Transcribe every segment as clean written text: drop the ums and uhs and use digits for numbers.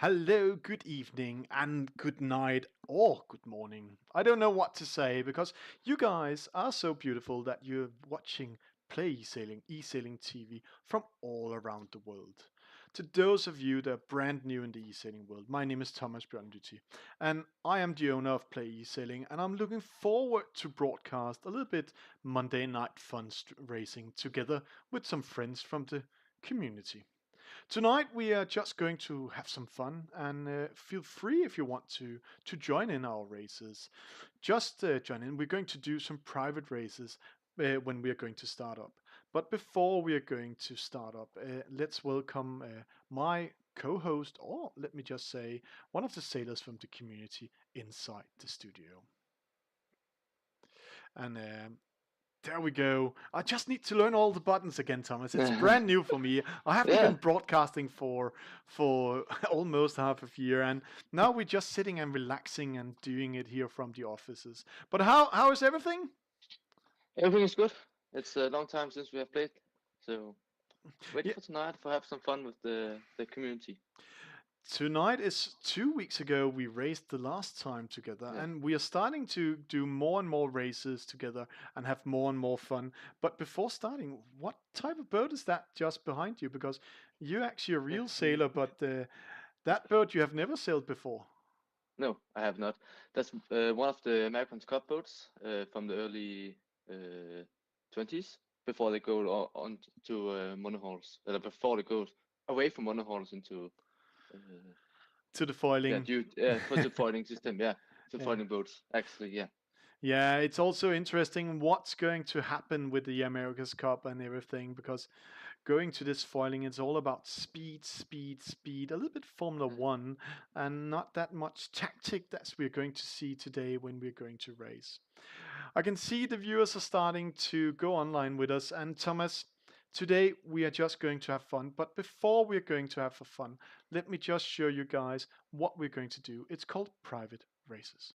Hello, good evening, and good night, or good morning. I don't know what to say because you guys are so beautiful that you're watching Play e-sailing TV from all around the world. To those of you that are brand new in the e-sailing world, my name is Thomas Bjørndytti, and I am the owner of Play e-sailing, and I'm looking forward to broadcast a little bit Monday night fun racing together with some friends from the community. Tonight we are just going to have some fun and feel free if you want to join in our races. Just join in. We're going to do some private races when we are going to start up. But before we are going to start up, let's welcome my co-host, or let me just say, one of the sailors from the community inside the studio. And there we go. I just need to learn all the buttons again, Thomas. It's brand new for me. I haven't Yeah, been broadcasting for almost half a year, and now we're just sitting and relaxing and doing it here from the offices. But how is everything? everything is good. It's a long time since we have played, so waiting Yeah, for tonight for have some fun with the community. tonight is 2 weeks ago we raced the last time together, Yeah. and we are starting to do more and more races together and have more and more fun. But before starting, what type of boat is that just behind you? Because you're actually a real sailor, but that boat you have never sailed before. No, I have not. That's one of the American Cup boats from the early 20s before they go on to monohulls. Before they go away from monohulls into uh, To the yeah, foiling. for the foiling system. Yeah, the Yeah. foiling boats actually. Yeah. Yeah, it's also interesting what's going to happen with the America's Cup and everything because going to this foiling it's all about speed, speed, speed, a little bit Formula Mhm. One, and not that much tactic that we're going to see today when we're going to race. I can see the viewers are starting to go online with us, and Thomas, today we are just going to have fun. But before we're going to have fun, let me just show you guys what we're going to do. It's called private races.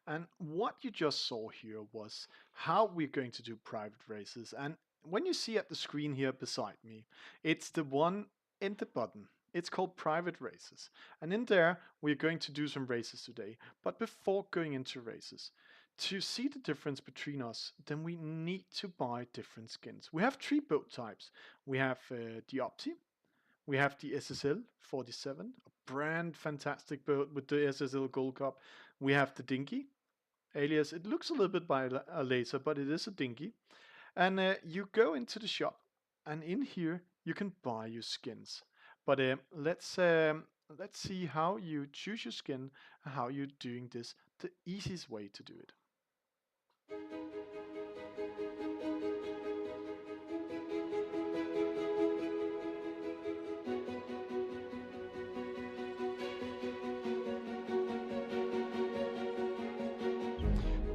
And what you just saw here was how we're going to do private races. And when you see at the screen here beside me, it's the one in the button. It's called private races. And in there, we're going to do some races today. But before going into races, to see the difference between us, then we need to buy different skins. We have three boat types. We have the Opti, we have the SSL 47, a brand fantastic boat with the SSL Gold Cup. We have the Dinky, alias, it looks a little bit by a laser, but it is a dinghy. And you go into the shop, and in here you can buy your skins. But let's see how you choose your skin and how you're doing this the easiest way to do it.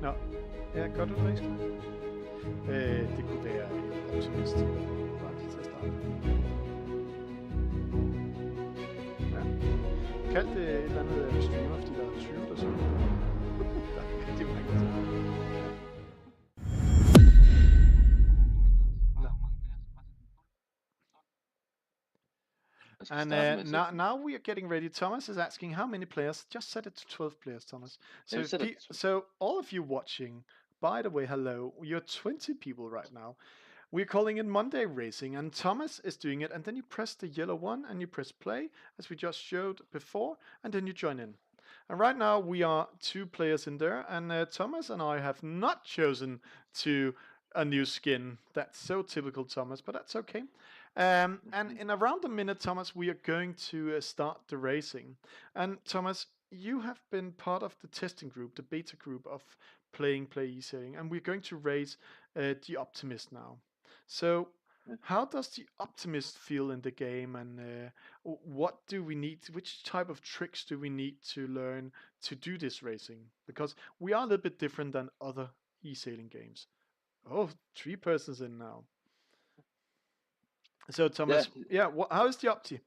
Nå, ja, gør du det mest? Det kunne være en optimist. Bare lige til at starte. Ja. Kald det et eller andet streamer, fordi der er 20, der siger. Der er rigtig mange, der siger. Nå. And Starting my now, session. now we are getting ready. Thomas is asking how many players. Just set it to 12 players, Thomas. Yeah, So we said it. so all of you watching, by the way, hello. You're 20 people right now. We're calling it Monday Racing, and Thomas is doing it. And then you press the yellow one, and you press play, as we just showed before, and then you join in. And right now we are 2 players in there, and Thomas and I have not chosen to a new skin. That's so typical Thomas, but that's okay. And Mhm. in around a minute, Thomas, we are going to start the racing. And Thomas, you have been part of the testing group, the beta group of Play E-Sailing, and we're going to race the Optimist now. So, Yeah. how does the Optimist feel in the game, and what do we need? Which type of tricks do we need to learn to do this racing? Because we are a little bit different than other e-sailing games. Oh, 3 persons in now. So Yeah, Thomas, yeah, how is the Opti?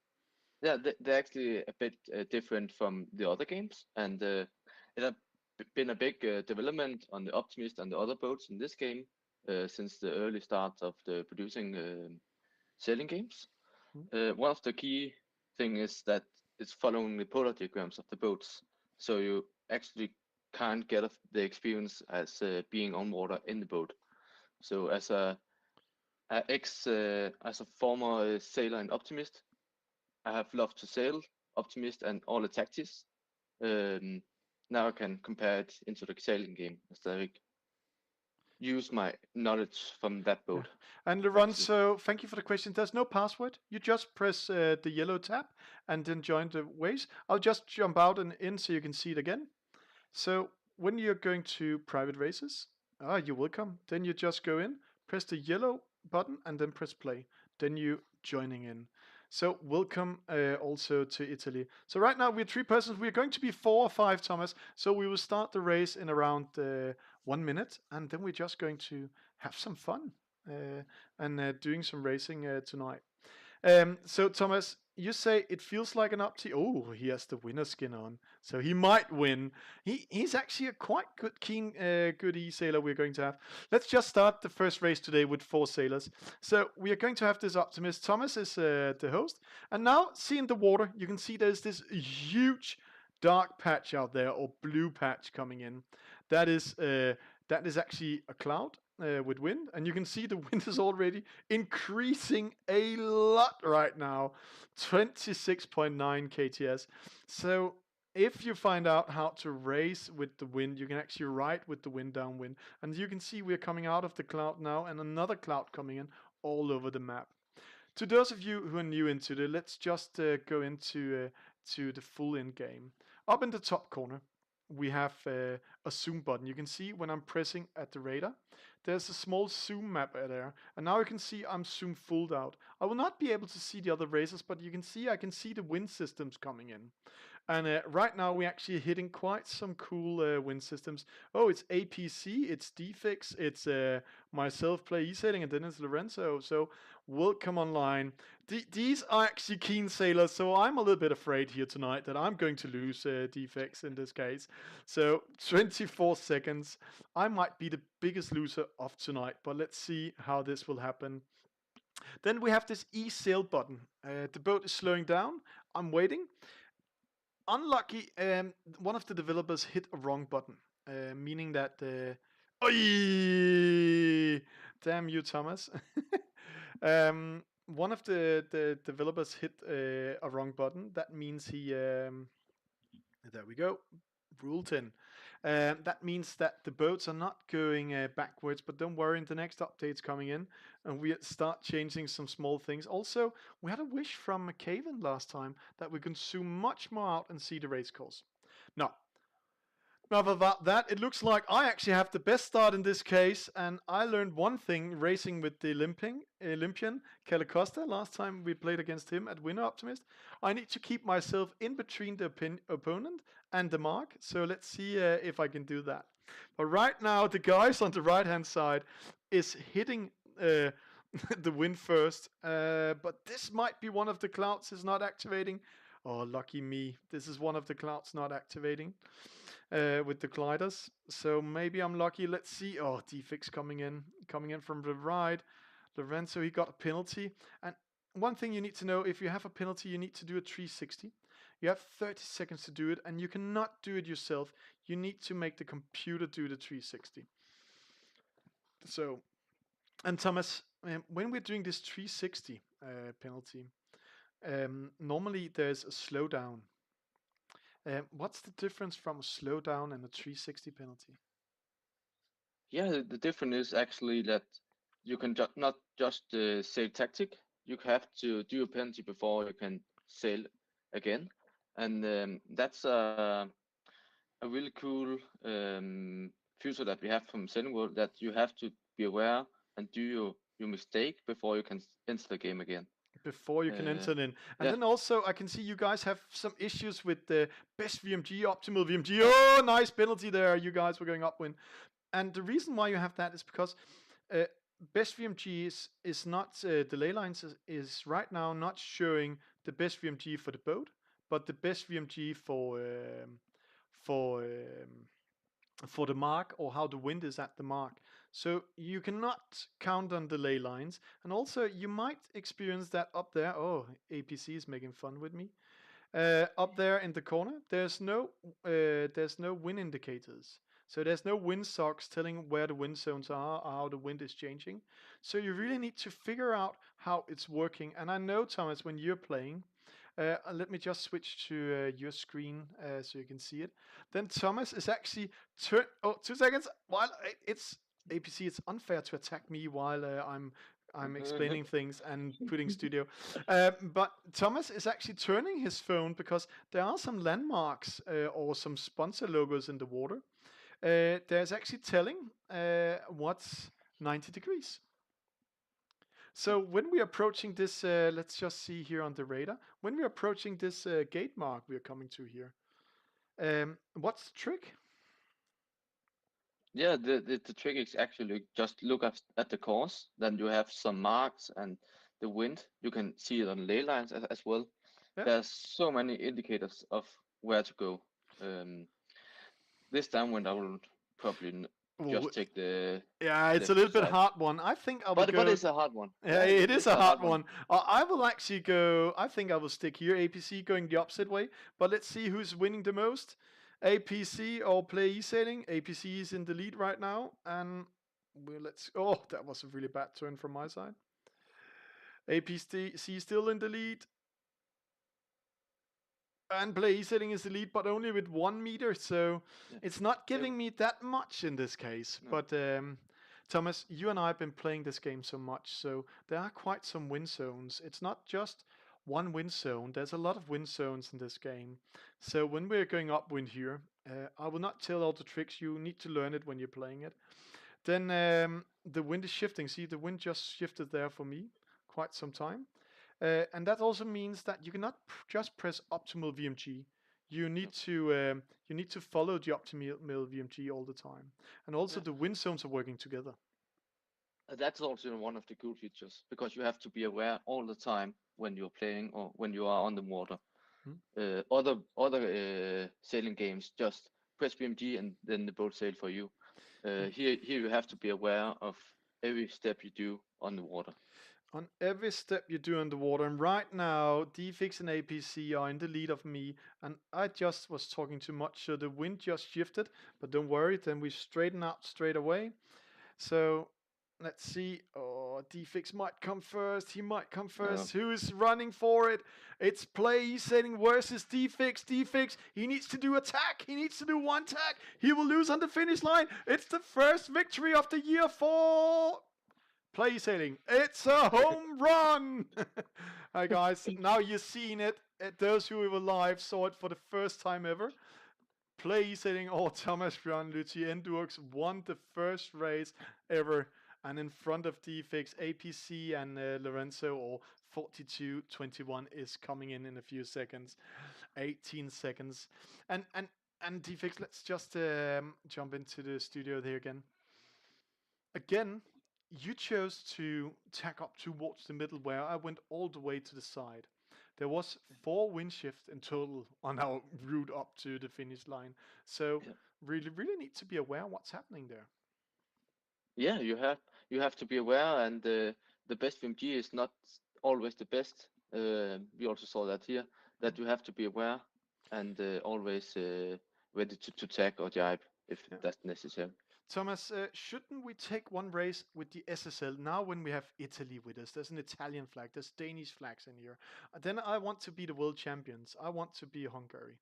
yeah, they're actually a bit different from the other games, and it has been a big development on the Optimist and the other boats in this game since the early start of the producing sailing games. Hmm? One of the key thing is that it's following the polar diagrams of the boats, so you actually can't get the experience as being on water in the boat. So as a former sailor and optimist, I have loved to sail, optimist, and all the tactics. Um, Now I can compare it into the sailing game instead of use my knowledge from that Yeah. boat. And Actually, Lorenzo, thank you for the question. There's no password. You just press the yellow tab and then join the ways. I'll just jump out and in so you can see it again. So when you're going to private races, you're welcome. Then you just go in, press the yellow button, and then press play. Then you joining in. So welcome also to Italy. So right now we're 3 persons. We're going to be 4 or 5, Thomas. So we will start the race in around 1 minute, and then we're just going to have some fun and doing some racing tonight. So Thomas, you say it feels like an Opti. Oh, he has the winner skin on, so he might win. He's actually a quite good e-sailor we're going to have. Let's just start the first race today with 4 sailors. So we are going to have this Optimist. Thomas is the host, and now see in the water, you can see there's this huge dark patch out there or blue patch coming in. That is actually a cloud with wind, and you can see the wind is already increasing a lot right now, 26.9 kts. So if you find out how to race with the wind, you can actually ride with the wind downwind. And you can see we're coming out of the cloud now and another cloud coming in all over the map. To those of you who are new into it, let's just go into to the full in game. Up in the top corner, we have a zoom button. You can see when I'm pressing at the radar, there's a small zoom map there. And now you can see I'm zoom fulled out. I will not be able to see the other racers, but you can see I can see the wind systems coming in. And right now we're actually hitting quite some cool wind systems. Oh, it's APC, it's Defix, it's myself play e-sailing, and then it's Lorenzo. So welcome online. These are actually keen sailors, so I'm a little bit afraid here tonight that I'm going to lose Defix in this case. So 24 seconds. I might be the biggest loser of tonight, but let's see how this will happen. Then we have this e-sail button. The boat is slowing down. I'm waiting. Unlucky, one of the developers hit a wrong button, meaning that Oy! Damn you, Thomas. One of the developers hit a wrong button. That means he there we go. Rule 10. That means that the boats are not going backwards, but don't worry, the next update's coming in, and we start changing some small things. Also, we had a wish from McCaven last time that we can zoom much more out and see the race course. Now, enough about that. It looks like I actually have the best start in this case, and I learned one thing racing with the Olympian Kelly Costa last time we played against him at Winner Optimist. I need to keep myself in between the opponent and the mark, so let's see if I can do that. But right now, the guys on the right hand side is hitting the wind first, but this might be one of the clouds is not activating. Oh, lucky me. This is one of the clouds not activating with the gliders. So maybe I'm lucky. Let's see. Oh, Defix coming in from the right. Lorenzo, he got a penalty. And one thing you need to know: if you have a penalty, you need to do a 360. You have 30 seconds to do it, and you cannot do it yourself. You need to make the computer do the 360. So, and Thomas, when we're doing this 360 penalty, normally there's a slowdown. What's the difference from a slowdown and a 360 penalty? Yeah, the difference is actually that you can not just save tactic. You have to do a penalty before you can sail again, and that's a really cool feature that we have from Sailing World, that you have to be aware and do your mistake before you can enter the game again. Before you can enter it in. And Yeah, then also, I can see you guys have some issues with the best VMG, optimal VMG. Oh, nice penalty there. You guys were going upwind. And the reason why you have that is because uh, best VMG is not, the ley lines is right now not showing the best VMG for the boat, but the best VMG for um, for the mark, or how the wind is at the mark. So you cannot count on the ley lines. And also you might experience that up there. Oh, APC is making fun with me. Up there in the corner, there's no wind indicators. So there's no wind socks telling where the wind zones are or how the wind is changing. So you really need to figure out how it's working. And I know, Thomas, when you're playing, let me just switch to your screen so you can see it. Then Thomas is actually Oh, 2 seconds. While it's APC, it's unfair to attack me while I'm explaining things and putting studio. But Thomas is actually turning his phone because there are some landmarks or some sponsor logos in the water. There's actually telling what's 90 degrees. So when we're approaching this, let's just see here on the radar. When we're approaching this gate mark we're coming to here, what's the trick? yeah. The trick is actually just look at the course. Then you have some marks and the wind. You can see it on ley lines as well. Yeah. There's so many indicators of where to go. Um, this downwind, I will probably Oh, just take the yeah, it's a left little bit side. hard one. I think I will But go. it's a hard one. Yeah, Yeah, it is it's a a hard hard one. one. I will actually go. I think I will stick here. APC going the opposite way. But let's see who's winning the most. APC or Play E-Sailing. APC is in the lead right now, and let's. Oh, that was a really bad turn from my side. APC still in the lead. And Play E-Sailing is the lead, but only with 1 meter, so Yeah. it's not They, giving me that much in this case. no. But Thomas, you and I have been playing this game so much, so there are quite some wind zones. It's not just one wind zone. There's a lot of wind zones in this game. So when we're going upwind here, I will not tell all the tricks. You need to learn it when you're playing it. Then the wind is shifting. See, the wind just shifted there for me quite some time. And that also means that you cannot just press optimal VMG. No. You need to follow the optimal VMG all the time, and also Yeah. the wind zones are working together. That's also one of the cool features, because you have to be aware all the time when you're playing or when you are on the water. Hmm? Other sailing games just press BMG and then the boat sail for you. Here you have to be aware of every step you do on the water. On every step you do in the water, and right now Defix and APC are in the lead of me, and I just was talking too much, so the wind just shifted. But don't worry, then we straighten out straight away. So let's see. Oh, Defix might come first. He might come Uh, first. Who is running for it? It's Play Setting versus Defix. Defix, he needs to do attack. He needs to do one tack. He will lose on the finish line. It's the first victory of the year for Play Sailing. It's a home run. Hi guys, now you've seen it. Those who were live saw it for the first time ever. Play Sailing or Thomas Bjørn Luthi Endourx won the first race ever, and in front of Defix, APC and Lorenzo, or 42-21 is coming in a few seconds, 18 seconds, and Defix. Let's just jump into the studio there again. Again, you chose to tack up towards the middle, where I went all the way to the side. There was 4 wind shifts in total on our route up to the finish line. So yeah. really need to be aware what's happening there. Yeah, you have to be aware, and the best VMG is not always the best. We also saw that here, that you have to be aware and always ready to tag or jibe if Yeah. that's necessary. Thomas, shouldn't we take one race with the SSL now when we have Italy with us? There's an Italian flag, there's Danish flags in here. Then I want to be the world champions. I want to be Hungary.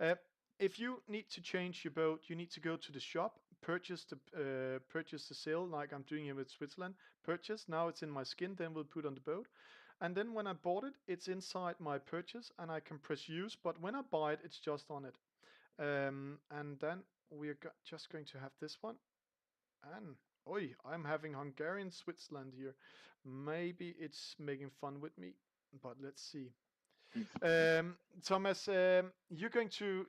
Uh, if you need to change your boat, you need to go to the shop, purchase the sail like I'm doing here with Switzerland. Purchase. Now it's in my skin. Then we'll put on the boat. And then when I bought it, it's inside my purchase, and I can press use. But when I buy it, it's just on it. And then we're just going to have this one. And oi, I'm having Hungarian Switzerland here. Maybe it's making fun with me, but let's see. Thomas, you're going to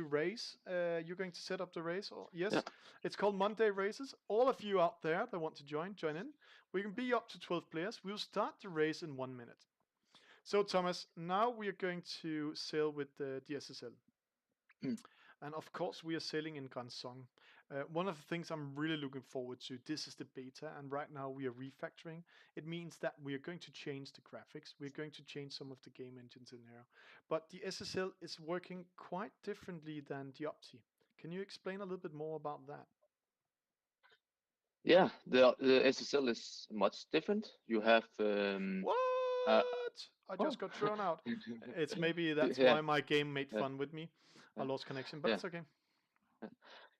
race. You're going to set up the race. Or, Yeah. yes, it's called Monday Races. All of you out there that want to join in. We can be up to 12 players. We'll start the race in 1 minute. So, Thomas, now we are going to sail with the DSSL. And of course, we are sailing in Gansong. One of the things I'm really looking forward to, this is the beta, and right now we are refactoring. It means that we are going to change the graphics. We're going to change some of the game engines in here. But the SSL is working quite differently than the Opti. Can you explain a little bit more about that? Yeah, the SSL is much different. You have uh, What? I oh just got thrown out. It's maybe that's yeah, why my game made yeah, fun with me. I yeah, lost connection, but yeah. it's okay.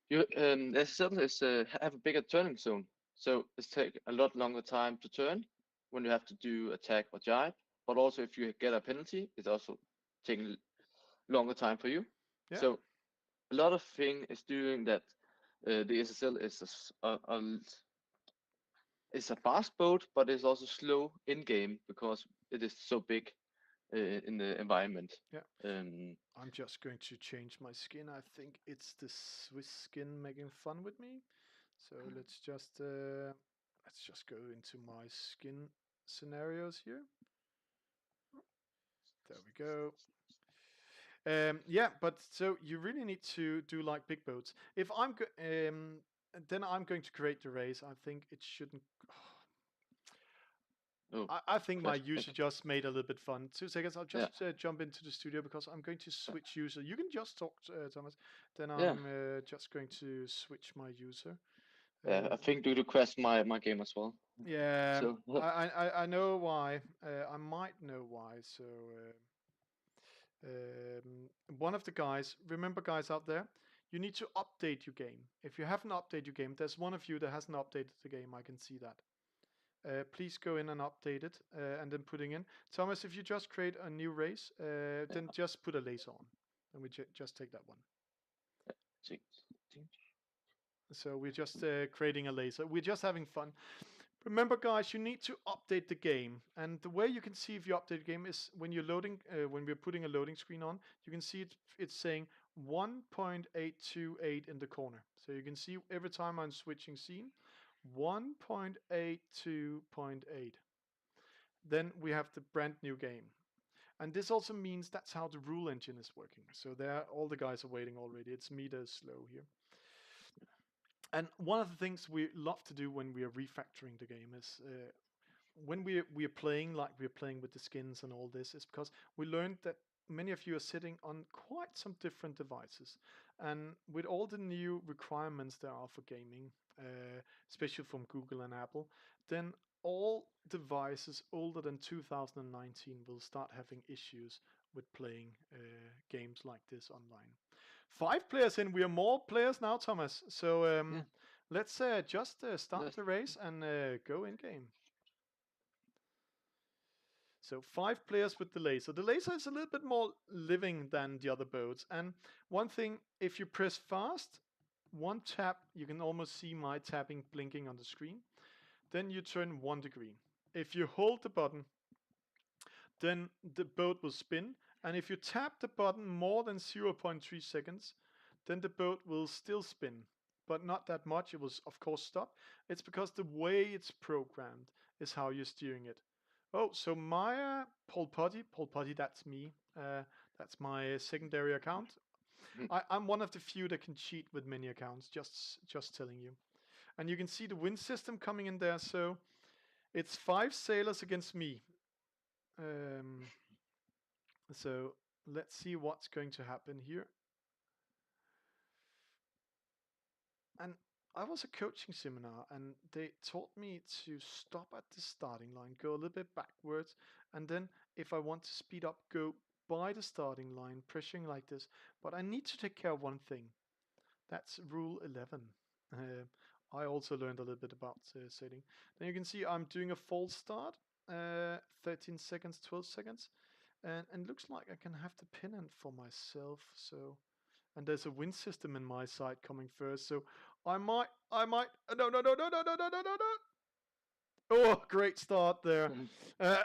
You SSL is have a bigger turning zone, so it's take a lot longer time to turn when you have to do attack or jibe. But also, if you get a penalty, it's also taking longer time for you. Yeah. So a lot of thing is doing that. The SSL is it's a fast boat, but it's also slow in game because it is so big in the environment. Yeah. Um, I'm just going to change my skin. I think it's the Swiss skin making fun with me. So let's just go into my skin scenarios here. There we go. Yeah, but so you really need to do like big boats. If then I'm going to create the race. I think it shouldn't. oh, I think my classic. user just made a little bit fun. 2 seconds. I'll Yeah, just jump into the studio because I'm going to switch user. You can just talk, Thomas. Then yeah, I'm just going to switch my user. yeah. Uh, I think you crashed my game as well. yeah, So I know why. I might know why. So one of the guys, remember guys out there, you need to update your game. If you haven't updated your game, there's one of you that hasn't updated the game. I can see that. Please go in and update it and then putting in. Thomas, if you just create a new race, then just put a laser on. And we just take that one. yeah. So we're just creating a laser. We're just having fun. Remember, guys, you need to update the game. And the way you can see if you update the game is when you're loading, when we're putting a loading screen on, you can see it's saying 1.828 in the corner. So you can see every time I'm switching scene, 1.82.8. Then we have the brand new game. And this also means that's how the rule engine is working. So there, all the guys are waiting already. It's me that's slow here. And one of the things we love to do when we are refactoring the game is when we are playing like we're playing with the skins and all this, is because we learned that many of you are sitting on quite some different devices, and with all the new requirements there are for gaming, especially from Google and Apple, then all devices older than 2019 will start having issues with playing games like this online. 5 players in, we are more players now, Thomas. So Yeah. let's just start Yes. the race and go in game. So 5 players with the laser. The laser is a little bit more living than the other boats. And one thing, if you press fast, one tap, you can almost see my tapping blinking on the screen. Then you turn 1 degree. If you hold the button, then the boat will spin. And if you tap the button more than 0.3 seconds, then the boat will still spin, but not that much. It will, of course, stop. It's because the way it's programmed is how you're steering it. Oh, so my Paul Putty, that's me. That's my secondary account. I'm one of the few that can cheat with many accounts, just telling you. And you can see the wind system coming in there. So it's 5 sailors against me. Um, so let's see what's going to happen here. And I was a coaching seminar, and they taught me to stop at the starting line, go a little bit backwards, and then if I want to speed up, go by the starting line, pressuring like this. But I need to take care of one thing. That's rule 11. Uh, I also learned a little bit about sailing. Then you can see I'm doing a false start, 13 seconds, 12 seconds, and looks like I can have the pennant for myself. So, and there's a wind system in my side coming first. So I might. No, no, no, no, no, no, no, no, no, no. Oh, great start there.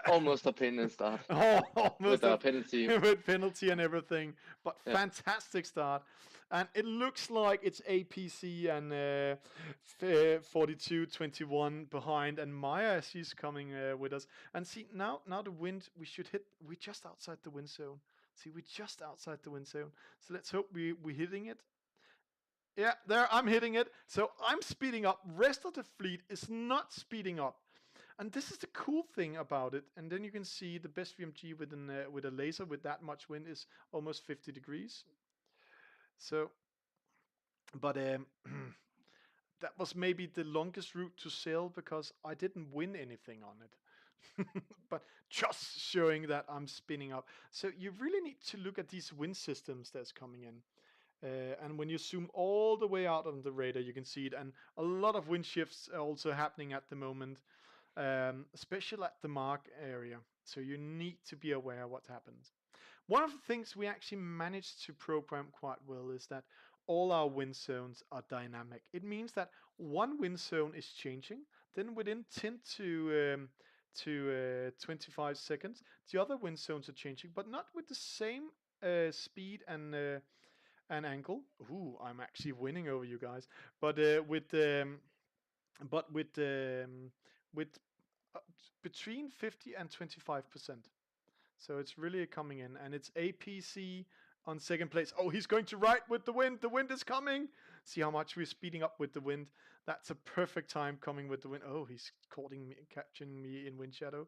Almost a pin and start Oh, with almost a a penalty. with penalty and everything, but Yeah. fantastic start. And it looks like it's APC and 42-21 behind, and Maya, she's coming with us. And see, now the wind, we're just outside the wind zone. See, we're just outside the wind zone. So let's hope we're hitting it. Yeah, there, I'm hitting it. So I'm speeding up. Rest of the fleet is not speeding up. And this is the cool thing about it. And then you can see the best VMG with a laser with that much wind is almost 50 degrees. So, but that was maybe the longest route to sail because I didn't win anything on it. But just showing that I'm spinning up. So you really need to look at these wind systems that's coming in. And when you zoom all the way out on the radar, you can see it. And a lot of wind shifts are also happening at the moment, especially at the mark area. So you need to be aware of what happens. One of the things we actually managed to program quite well is that all our wind zones are dynamic. It means that one wind zone is changing, then within 10 to 25 seconds, the other wind zones are changing, but not with the same speed and angle. Ooh, I'm actually winning over you guys. But but with between 50 and 25%. So it's really coming in, and it's APC on second place. Oh, he's going to right with the wind. The wind is coming. See how much we're speeding up with the wind. That's a perfect time coming with the wind. Oh, he's catching me in wind shadow.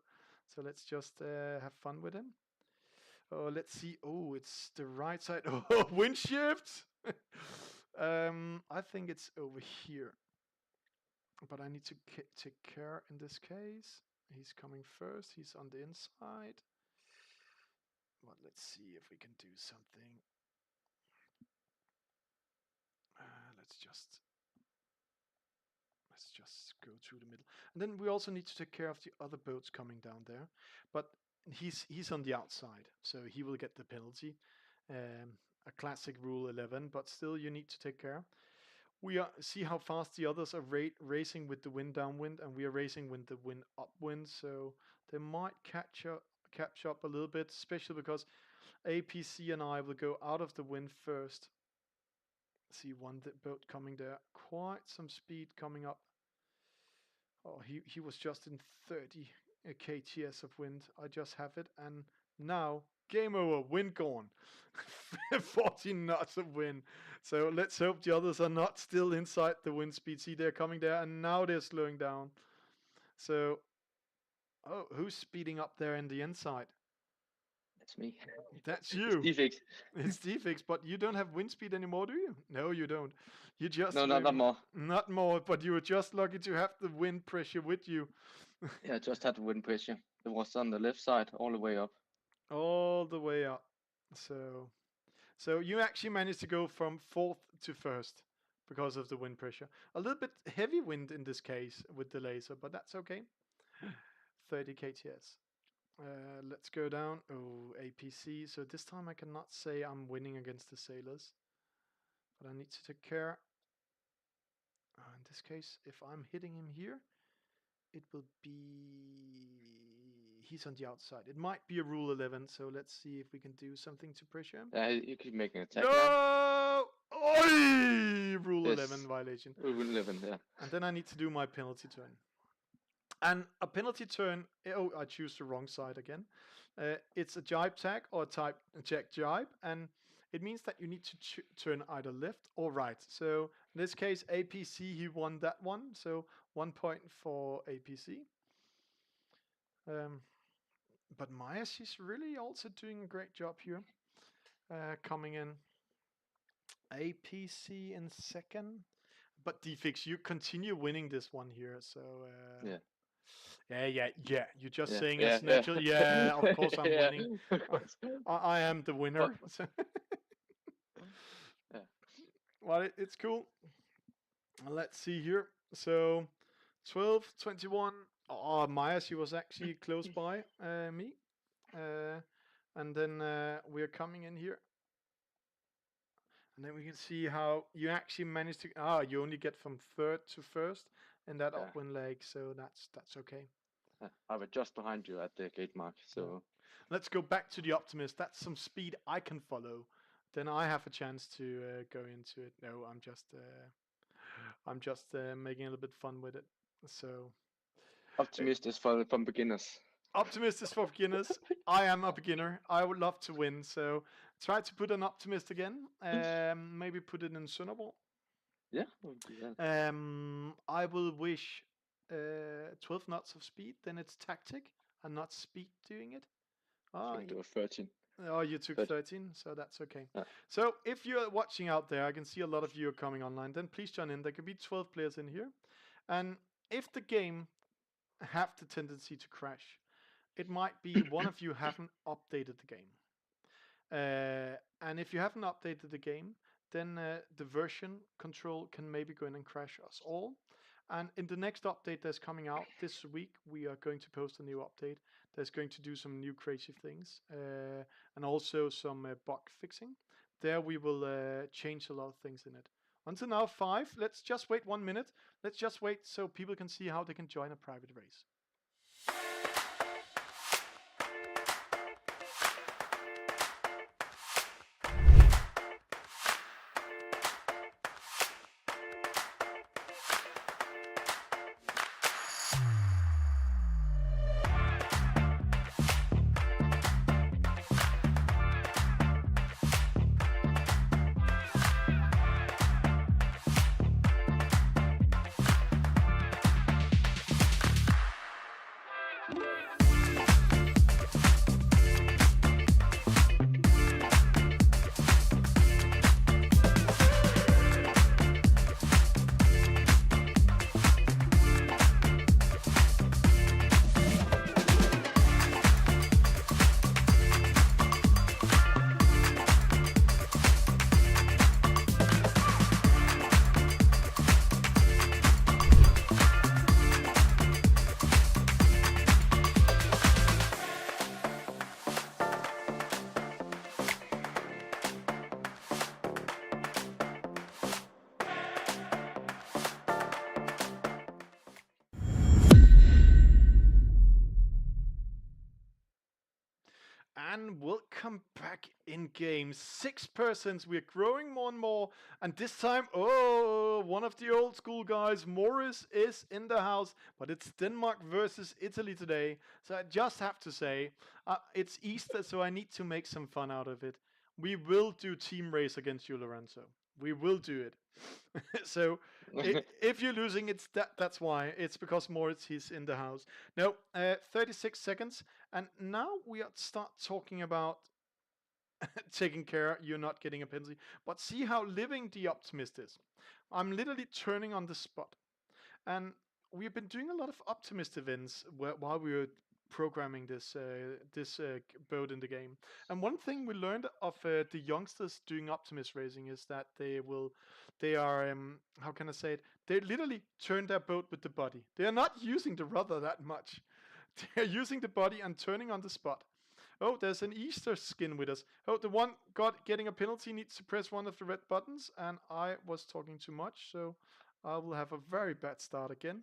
So let's just have fun with him. Oh, let's see. Oh, it's the right side. Oh, wind shift. I think it's over here, but I need to take care in this case. He's coming first. He's on the inside. Well, let's see if we can do something. Let's just go through the middle, and then we also need to take care of the other boats coming down there. But he's on the outside, so he will get the penalty. A classic rule 11, but still you need to take care. We see how fast the others are racing with the wind downwind, and we are racing with the wind upwind. So they might catch up a little bit, especially because APC and I will go out of the wind first. See one boat coming there, quite some speed coming up. Oh, he was just in 30 kts of wind. I just have it, and now game over. Wind gone. 14 knots of wind. So let's hope the others are not still inside the wind speed. See, they're coming there, and now they're slowing down. So, oh, who's speeding up there in the inside? That's me. That's It's you. Defix. It's Defix, but you don't have wind speed anymore, do you? No, you don't. You just No, not more. not more, but you were just lucky to have the wind pressure with you. Yeah, I just had the wind pressure. It was on the left side all the way up. All the way up. So you actually managed to go from fourth to first because of the wind pressure. A little bit heavy wind in this case with the laser, but that's okay. 30 kts. Let's go down. Oh, APC. So this time I cannot say I'm winning against the sailors, but I need to take care. In this case, if I'm hitting him here, it will be... He's on the outside. It might be a rule 11, so let's see if we can do something to pressure him. You keep making an attack now. No! Oi! Rule Yes. 11 violation. Rule 11, yeah. And then I need to do my penalty turn. And a penalty turn, oh, I choose the wrong side again. It's a jibe tag or a type check jibe, and it means that you need to turn either left or right. So in this case, APC, he won that one, so 1 point for APC. But Maya, she's really also doing a great job here. Coming in APC in second. But Defix, you continue winning this one here. So Yeah, yeah. You're just yeah, saying yeah, as yeah. natural. Yeah, of course I'm Yeah, winning. of I, course. I am the But winner. So yeah, well, it's cool. Let's see here. So 12, 21. Oh, Maya, she was actually close by me. Uh, and then we're coming in here. And then we can see how you actually managed to. Ah, you only get from third to first in that yeah, upwind leg, so that's okay. yeah. I was just behind you at the gate mark, Yeah. so Let's go back to the Optimist. That's some speed I can follow. Then I have a chance to go into it. No, I'm just making a little bit fun with it. So uh, optimist is for from beginners. Optimist is for beginners. I am a beginner. I would love to win. So try to put an Optimist again. Maybe put it in Sunnerball. Yeah, we'll do that. I will wish 12 knots of speed. Then it's tactic and not speed doing it. I Oh, think there were 13. oh, you took 13. 13, so that's okay. Yeah. So if you're watching out there, I can see a lot of you are coming online. Then please join in. There could be 12 players in here, and if the game have the tendency to crash, it might be one of you haven't updated the game. And if you haven't updated the game, then the version control can maybe go in and crash us all. And in the next update that's coming out this week, we are going to post a new update that's going to do some new crazy things and also some bug fixing. There we will change a lot of things in it. Until now, 5. Let's just wait 1 minute. Let's just wait so people can see how they can join a private race. And welcome back in game. 6 persons. We're growing more and more. And this time, oh, one of the old school guys, Morris, is in the house. But it's Denmark versus Italy today. So I just have to say, it's Easter, so I need to make some fun out of it. We will do team race against you, Lorenzo. We will do it. So if you're losing, it's that's why. It's because Moritz he's in the house. No, 36 seconds, and now we start talking about taking care. You're not getting a penalty, but see how living the optimist is. I'm literally turning on the spot, and we've been doing a lot of optimist events while we were programming this boat in the game. And one thing we learned of the youngsters doing optimist racing is that they are how can I say it? They literally turn their boat with the body. They are not using the rudder that much. They're using the body and turning on the spot. Oh, there's an Easter skin with us. Oh, the one getting a penalty needs to press one of the red buttons, and I was talking too much, so I will have a very bad start again.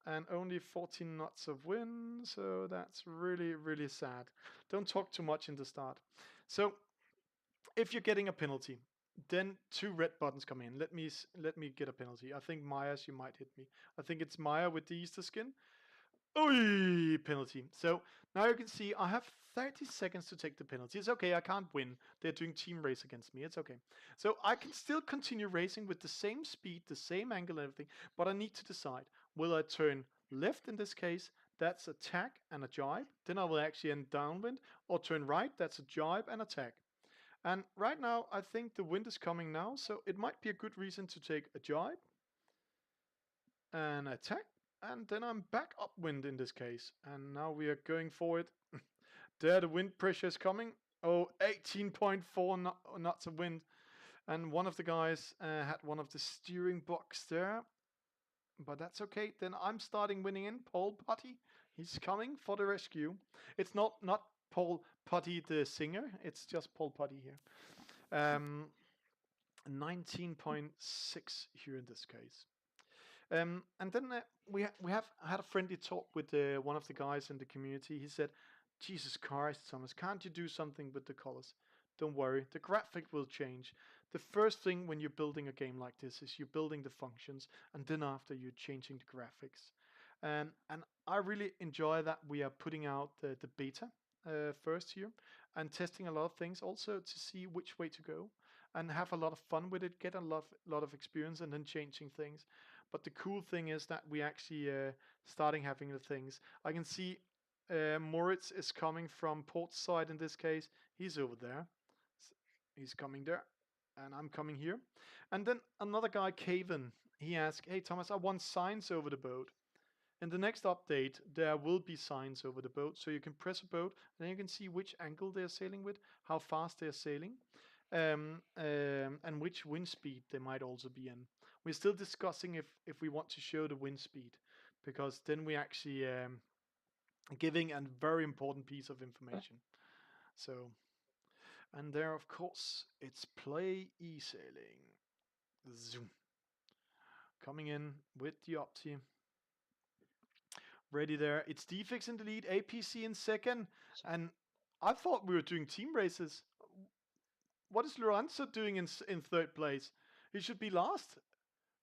And only 14 knots of wind, so that's really, really sad. Don't talk too much in the start. So, if you're getting a penalty, then 2 red buttons come in. Let me get a penalty. I think Maya's, you might hit me. I think it's Maya with the Easter skin. Oy, penalty. So now you can see I have 30 seconds to take the penalty. It's okay, I can't win. They're doing team race against me. It's okay. So I can still continue racing with the same speed, the same angle, and everything, but I need to decide. Will I turn left in this case, that's a tag and a jibe. Then I will actually end downwind, or turn right, that's a jibe and a tag. And right now, I think the wind is coming now, so it might be a good reason to take a jibe and a tag. And then I'm back upwind in this case. And now we are going for it. There, the wind pressure is coming. Oh, 18.4 knots of wind. And one of the guys had one of the steering blocks there. But that's okay. Then I'm starting winning in. Paul Putty, he's coming for the rescue. It's not Paul Putty the singer. It's just Paul Putty here. 19.6 here in this case. And then we have had a friendly talk with one of the guys in the community. He said, "Jesus Christ, Thomas, can't you do something with the colors? Don't worry, the graphic will change. The first thing when you're building a game like this is you're building the functions, and then after you're changing the graphics." And I really enjoy that we are putting out the beta first here and testing a lot of things also to see which way to go and have a lot of fun with it, get a lot of experience, and then changing things. But the cool thing is that we actually starting having the things. I can see Moritz is coming from port side in this case. He's over there. He's coming there. And I'm coming here. And then another guy, Caven, he asked, "Hey Thomas, I want signs over the boat." In the next update, there will be signs over the boat, so you can press a boat, and then you can see which angle they're sailing with, how fast they're sailing, and which wind speed they might also be in. We're still discussing if we want to show the wind speed, because then we actually giving a very important piece of information. So, and there, of course, it's play e-sailing. Zoom. Coming in with the Opti. Ready there. It's Defix in the lead, APC in second. And I thought we were doing team races. What is Lorenzo doing in third place? He should be last.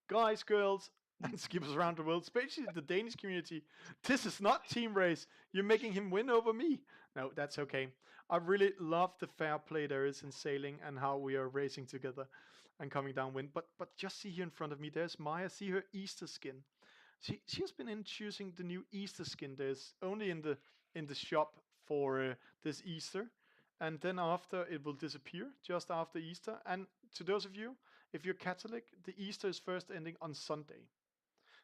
Guys, girls, and skippers around the world, especially the Danish community. This is not team race. You're making him win over me. No, that's okay. I really love the fair play there is in sailing and how we are racing together and coming downwind. But just see here in front of me, there's Maya. See her Easter skin. She has been in choosing the new Easter skin. There's only in the shop for this Easter, and then after it will disappear just after Easter. And to those of you, if you're Catholic, the Easter is first ending on Sunday.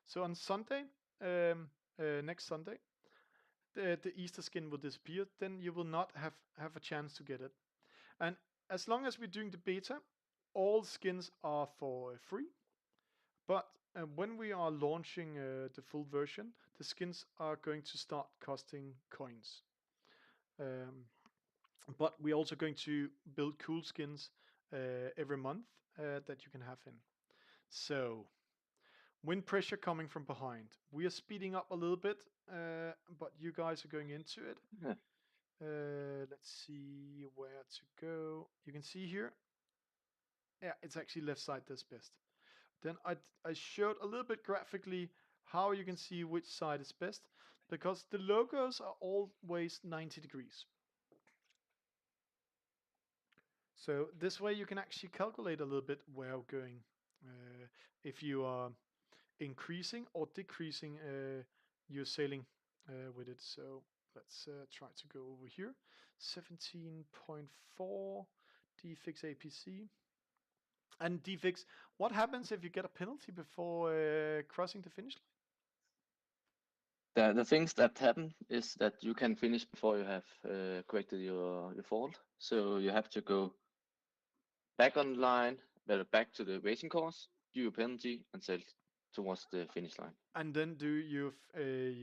So on Sunday, next Sunday, the Easter skin will disappear. Then you will not have a chance to get it. And as long as we're doing the beta, all skins are for free. But when we are launching the full version, the skins are going to start costing coins. But we're also going to build cool skins every month that you can have in. So, wind pressure coming from behind. We are speeding up a little bit, but you guys are going into it. Yeah. Let's see where to go. You can see here. Yeah, it's actually left side that's best. Then I showed a little bit graphically how you can see which side is best, because the logos are always 90 degrees. So this way you can actually calculate a little bit where you're going, if you are increasing or decreasing your sailing with it. So let's try to go over here. 17.4 Defix APC. And Defix, what happens if you get a penalty before crossing the finish line? The things that happen is that you can finish before you have corrected your fault. So you have to go back on the line, back to the racing course, do your penalty, and sail towards the finish line. And then do your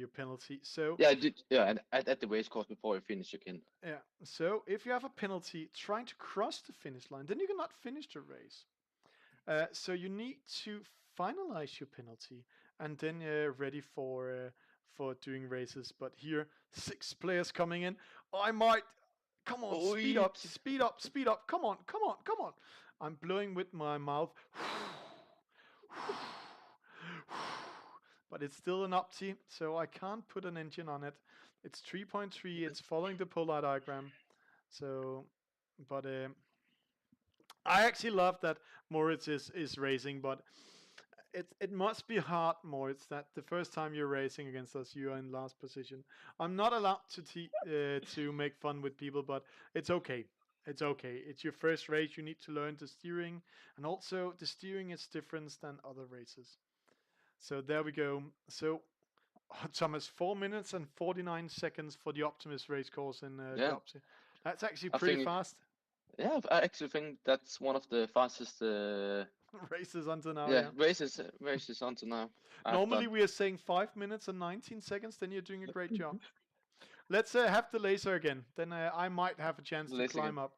penalty. So yeah, and at the race course before you finish, you can. Yeah. So if you have a penalty trying to cross the finish line, then you cannot finish the race. So you need to finalize your penalty and then ready for doing races. But here, 6 players coming in. I might. Come on, speed up, speed up, speed up. Come on, come on, come on. I'm blowing with my mouth. But it's still an Opti, so I can't put an engine on it. It's 3.3. It's following the polar diagram. So, but I actually love that Moritz is racing, but it must be hard, Moritz, that the first time you're racing against us, you are in last position. I'm not allowed to make fun with people, but it's okay. It's okay. It's your first race. You need to learn the steering, and also the steering is different than other races. So there we go. So Thomas, 4 minutes and 49 seconds for the Optimus race course in the Yeah, Opti. That's actually I pretty think. fast. Yeah, I actually think that's one of the fastest. Races until now, Yeah, yeah. races until now I've Normally done. we are saying 5 minutes and 19 seconds. Then you're doing a great job. Let's have the laser again. Then I might have a chance to Let's again. climb up.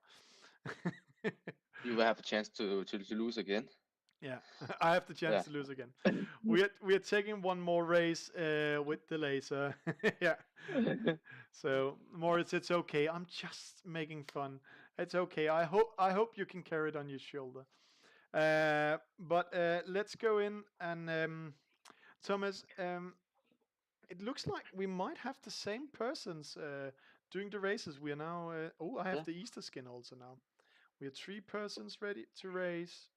You will have a chance to lose again. Yeah, I have the chance Yeah. to lose again. We are taking one more race with the laser. Yeah. So Moritz, it's okay. I'm just making fun. It's okay. I hope you can carry it on your shoulder. But let's go in and Thomas. It looks like we might have the same persons doing the races. We are now. Oh, I have Yeah. the Easter skin also now. We are 3 persons ready to race.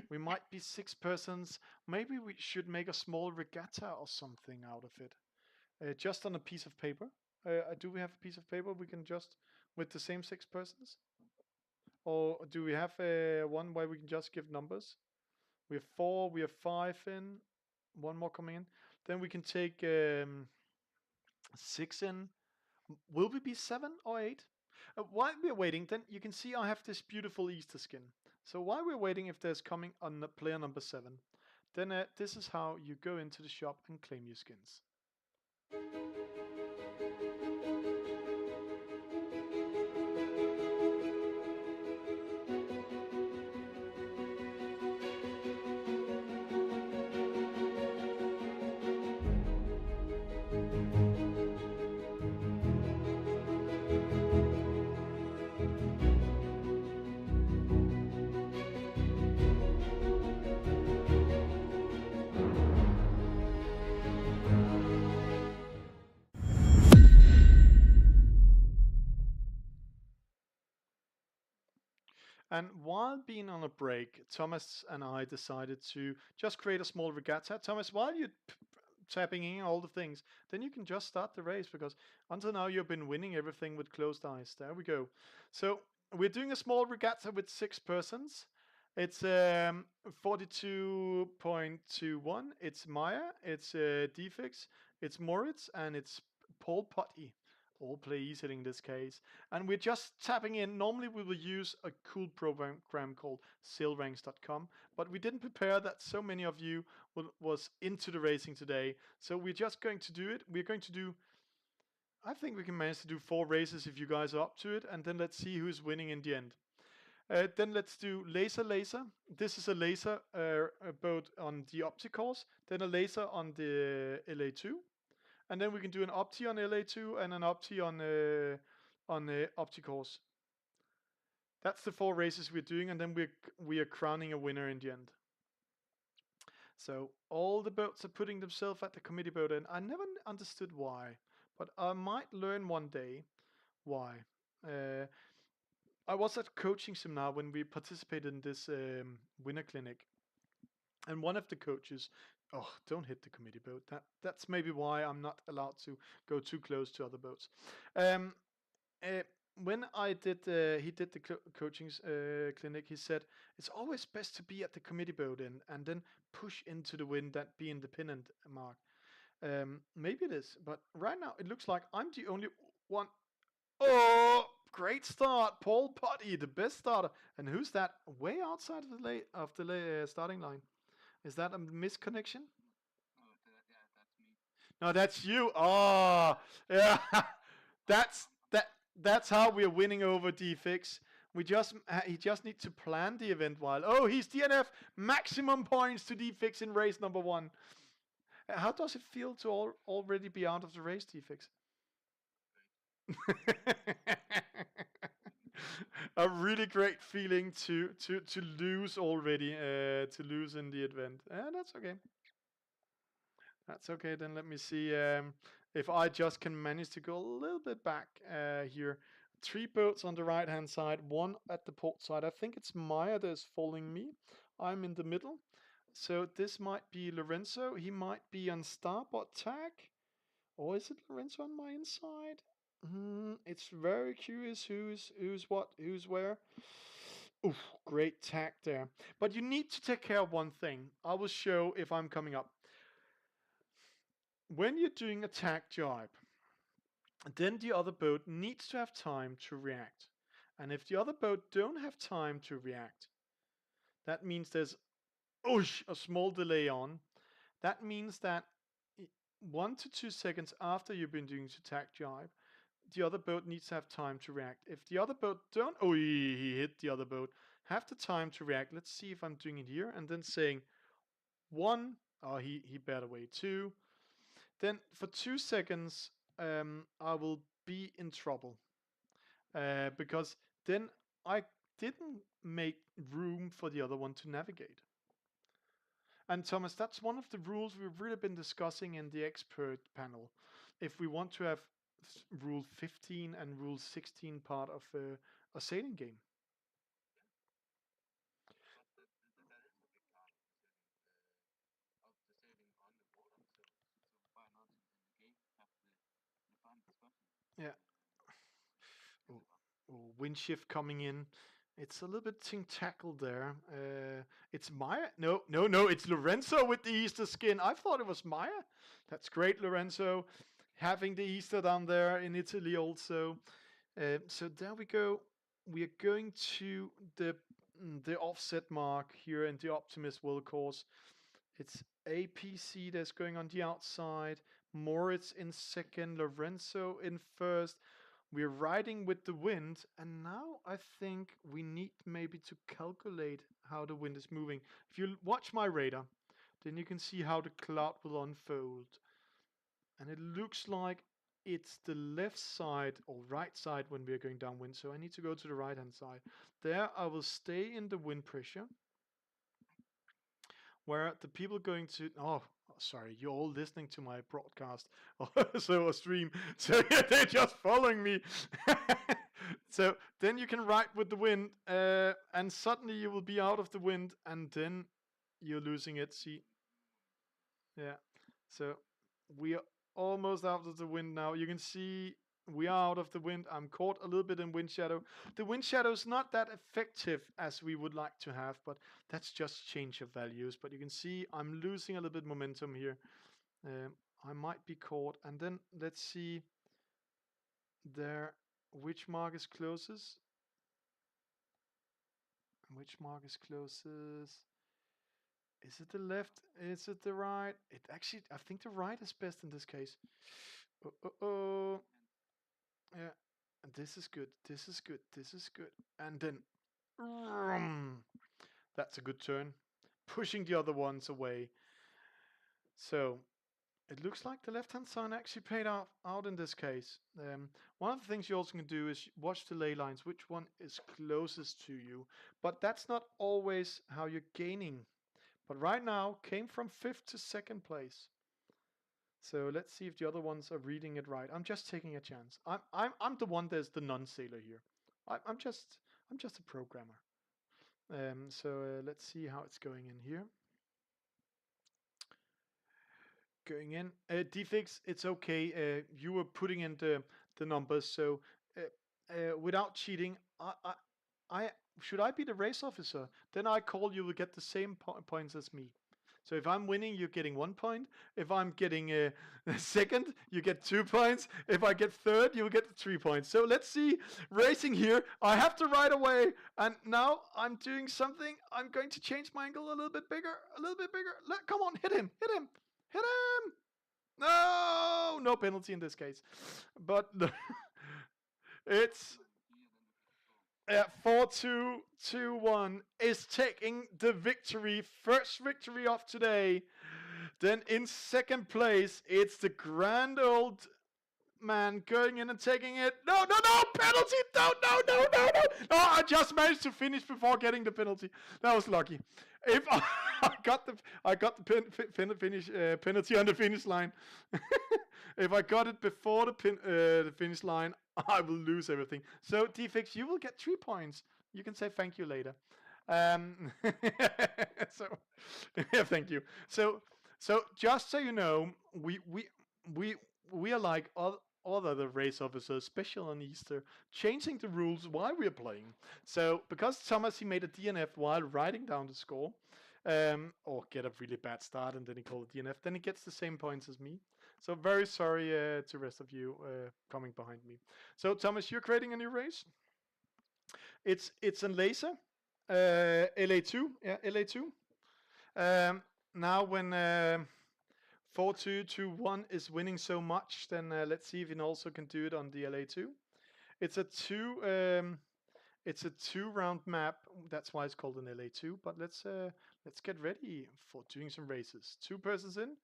We might be 6 persons. Maybe we should make a small regatta or something out of it. Just on a piece of paper. Do we have a piece of paper we can just with the same 6 persons? Or do we have one where we can just give numbers? We have 4, we have 5 in, one more coming in. Then we can take 6 in. Will we be 7 or 8? While we're waiting, then you can see I have this beautiful Easter skin. So while we're waiting, if there's coming on player number 7, then this is how you go into the shop and claim your skins. And while being on a break, Thomas and I decided to just create a small regatta. Thomas, while you're tapping in all the things, then you can just start the race because until now you've been winning everything with closed eyes. There we go. So we're doing a small regatta with 6 persons. It's 42.21. It's Maya, it's Defix, it's Moritz, and it's Paul Potty. All play easy in this case. And we're just tapping in. Normally we will use a cool program called sailranks.com, but we didn't prepare that so many of you was into the racing today. So we're just going to do it. We're going to do, I think we can manage to do 4 races if you guys are up to it, and then let's see who's winning in the end. Then let's do laser. This is a laser boat on the Opticals, then a laser on the LA2, and then we can do an Opti on LA2 and an Opti on Opticals. That's the 4 races we're doing, and then we are crowning a winner in the end. So all the boats are putting themselves at the committee boat, and I never understood why, but I might learn one day why. I was at coaching seminar when we participated in this winner clinic, and one of the coaches, oh, don't hit the committee boat. That's maybe why I'm not allowed to go too close to other boats. Um, uh, when he did the coaching clinic, he said it's always best to be at the committee boat and then push into the wind and be independent. Mark, maybe it is, but right now it looks like I'm the only one. Oh, great start, Paul Potty, the best starter. And who's that? Way outside of the starting line. Is that a misconnection? No, that's you. Oh, yeah. That's how we're winning over Defix. He just needs to plan the event while. Oh, he's DNF maximum points to Defix in race number 1. How does it feel to already be out of the race, Defix? A really great feeling to lose already, to lose in the event. That's okay. That's okay. Then let me see if I just can manage to go a little bit back here. 3 boats on the right hand side, 1 at the port side. I think it's Maya that is following me. I'm in the middle. So this might be Lorenzo. He might be on starboard tack. Or is it Lorenzo on my inside? It's very curious who's what, who's where. Oof, great tack there. But you need to take care of one thing. I will show if I'm coming up. When you're doing a tack jibe, then the other boat needs to have time to react. And if the other boat don't have time to react, that means there's a small delay on. That means that 1 to 2 seconds after you've been doing the tack jibe, the other boat needs to have time to react. If the other boat don't, he hit the other boat, have the time to react. Let's see if I'm doing it here, and then saying one, he bared away, two. Then for 2 seconds, I will be in trouble because then I didn't make room for the other one to navigate. And Thomas, that's one of the rules we've really been discussing in the expert panel. If we want to have rule 15 and rule 16 part of a sailing game. Yeah. Oh, wind shift coming in. It's a little bit ting tackle there. It's Maya. No. It's Lorenzo with the Easter skin. I thought it was Maya. That's great, Lorenzo. Having the Easter down there in Italy also. So there we go. We are going to the offset mark here in the Optimist World Course. It's APC that's going on the outside. Moritz in second. Lorenzo in first. We're riding with the wind, and now I think we need maybe to calculate how the wind is moving. If you watch my radar, then you can see how the cloud will unfold. And it looks like it's the left side or right side when we're going downwind, so I need to go to the right hand side. There I will stay in the wind pressure, where the people going to sorry, you're all listening to my broadcast so a stream, so they're just following me. So then you can ride with the wind, and suddenly you will be out of the wind, and then you're losing it. See, yeah, so we are almost out of the wind now. You can see we are out of the wind. I'm caught a little bit in wind shadow. The wind shadow is not that effective as we would like to have, but that's just change of values. But you can see I'm losing a little bit momentum here. I might be caught. And then let's see there which mark is closest. Which mark is closest? Is it the left? Is it the right? It actually, I think the right is best in this case. Oh. Yeah. And this is good. This is good. This is good. And then, that's a good turn. Pushing the other ones away. So it looks like the left-hand side actually paid out in this case. One of the things you also can do is watch the ley lines, which one is closest to you. But that's not always how you're gaining. But right now, came from 5th to 2nd place. So let's see if the other ones are reading it right. I'm just taking a chance. I'm the one that's the non-sailor here. I'm just a programmer. So let's see how it's going in here. Going in. Defix, it's okay. You were putting in the numbers, so without cheating, I should I be the race officer? Then I call you will get the same points as me. So if I'm winning, you're getting 1 point. If I'm getting second, you get 2 points. If I get third, you will get 3 points. So let's see, racing here. I have to ride away, and now I'm doing something. I'm going to change my angle a little bit bigger, Come on, hit him. No penalty in this case. But it's 4-2, 2-1 is taking the victory. First victory of today. Then in second place, it's the grand old man going in and taking it. No, penalty. No. I just managed to finish before getting the penalty. That was lucky. If I got the penalty on the finish line. If I got it before the finish line, I will lose everything. So Defix, you will get 3 points. You can say thank you later. So, yeah, thank you. So just so you know, we we are like all other race officers, special on Easter, changing the rules while we are playing. So because Thomas he made a DNF while writing down the score, or get a really bad start and then he called it DNF, then he gets the same points as me. So very sorry to the rest of you coming behind me. So Thomas, you're creating a new race. It's a laser, LA2, yeah, LA2. Um, Now when 4-2-2-1 is winning so much, then let's see if it also can do it on the LA2. It's a two round map. That's why it's called an LA2. But let's get ready for doing some races. 2 persons in,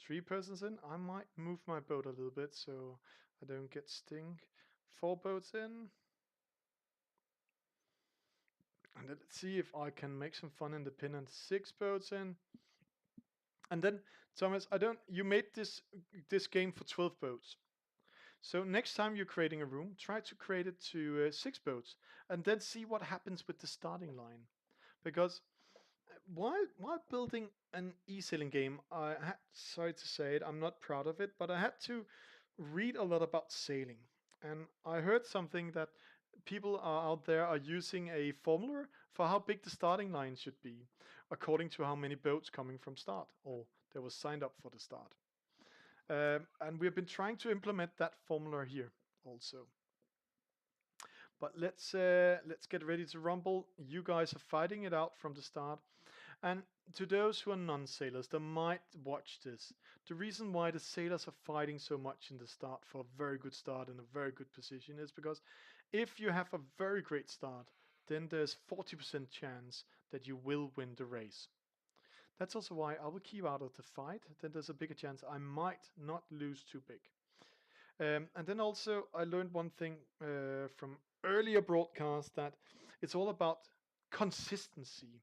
3 persons in. I might move my boat a little bit so I don't get sting. 4 boats in. And then let's see if I can make some fun in the pin and 6 boats in. And then Thomas, I don't. You made this game for 12 boats. So next time you're creating a room, try to create it to 6 boats, and then see what happens with the starting line. Because while building an e-sailing game, sorry to say it, I'm not proud of it, but I had to read a lot about sailing, and I heard something that people are out there are using a formula for how big the starting line should be, according to how many boats coming from start or there was signed up for the start. And we've been trying to implement that formula here also. But let's get ready to rumble. You guys are fighting it out from the start. And to those who are non-sailors, they might watch this. The reason why the sailors are fighting so much in the start for a very good start and a very good position is because if you have a very great start, then there's 40% chance that you will win the race. That's also why I will keep out of the fight. Then there's a bigger chance I might not lose too big. And then also, I learned one thing from earlier broadcasts that it's all about consistency.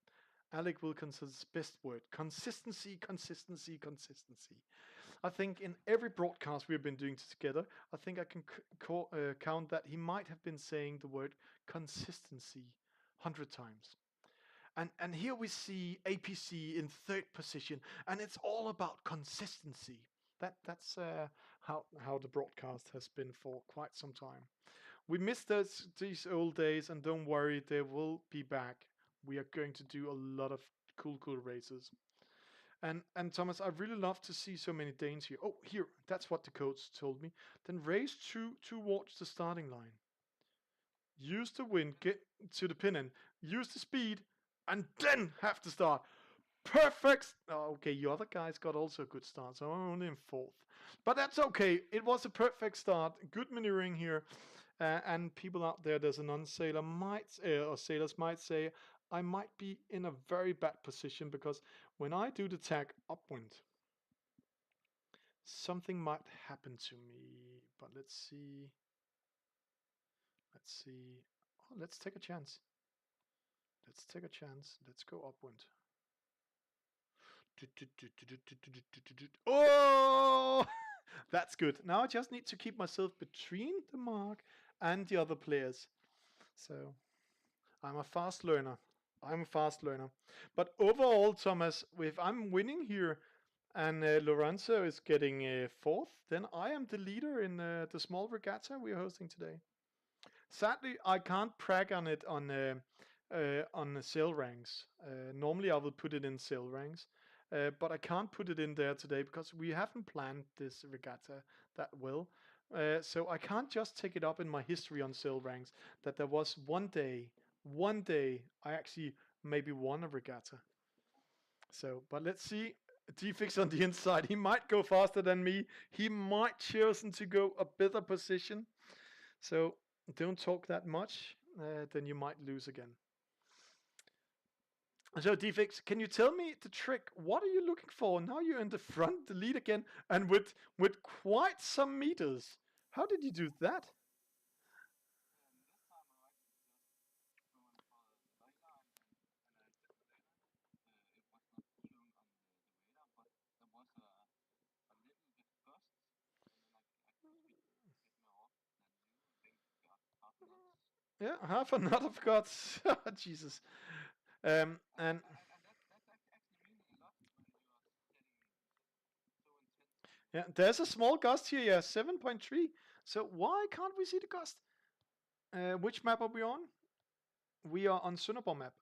Alec Wilkinson's best word: consistency, consistency, consistency. I think in every broadcast we've been doing together, I think I can count that he might have been saying the word consistency 100 times. And here we see APC in third position, and it's all about consistency. That's how the broadcast has been for quite some time. We miss these old days, and don't worry, they will be back. We are going to do a lot of cool races. And Thomas, I really love to see so many Danes here. Oh, here, that's what the coach told me. Then race towards the starting line. Use the wind, get to the pin end, use the speed, and then have to start. Perfect. Oh, okay, your other guys got also a good start, so I'm only in fourth. But that's okay. It was a perfect start. Good maneuvering here. And people out there, there's a non-sailor or sailors might say, I might be in a very bad position because when I do the tag upwind, something might happen to me. But let's see. Let's see. Oh, let's take a chance. Let's take a chance. Let's go upwind. Oh, that's good. Now I just need to keep myself between the mark and the other players. So I'm a fast learner. I'm a fast learner. But overall, Thomas, if I'm winning here and Lorenzo is getting fourth, then I am the leader in the small regatta we are hosting today. Sadly, I can't brag on it on the sale ranks. Normally, I would put it in sale ranks, but I can't put it in there today because we haven't planned this regatta that well. So I can't just take it up in my history on sale ranks that there was one day I actually maybe won a regatta. So, but let's see. Defix on the inside. He might go faster than me. He might chosen to go a better position. So don't talk that much, then you might lose again. So Defix, can you tell me the trick? What are you looking for? Now you're in the front, the lead again, and with quite some meters. How did you do that? Yeah, half a knot of gods. Jesus. And yeah, there's a small gust here. Yeah, 7.3. So why can't we see the gust? Which map are we on? We are on Sunnerbo map.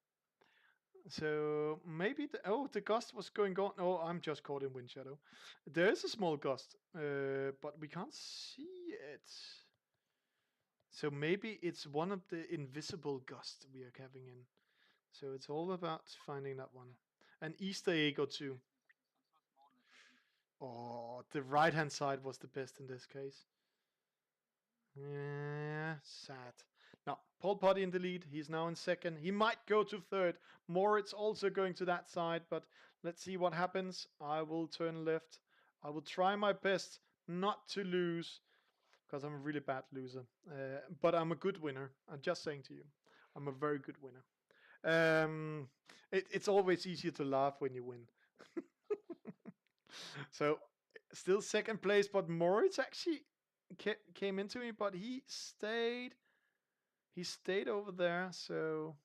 So maybe the gust was going on. Oh, I'm just caught in wind shadow. There is a small gust, but we can't see it. So maybe it's one of the invisible gusts we are having in. So it's all about finding that one. An Easter egg or two. Oh, the right hand side was the best in this case. Yeah, sad. Now, Paul Potty in the lead. He's now in second. He might go to third. Moritz also going to that side, but let's see what happens. I will turn left. I will try my best not to lose because I'm a really bad loser. But I'm a good winner. I'm just saying to you, I'm a very good winner. It's always easier to laugh when you win. So, still second place, but Moritz actually came into me, but he stayed. He stayed over there, so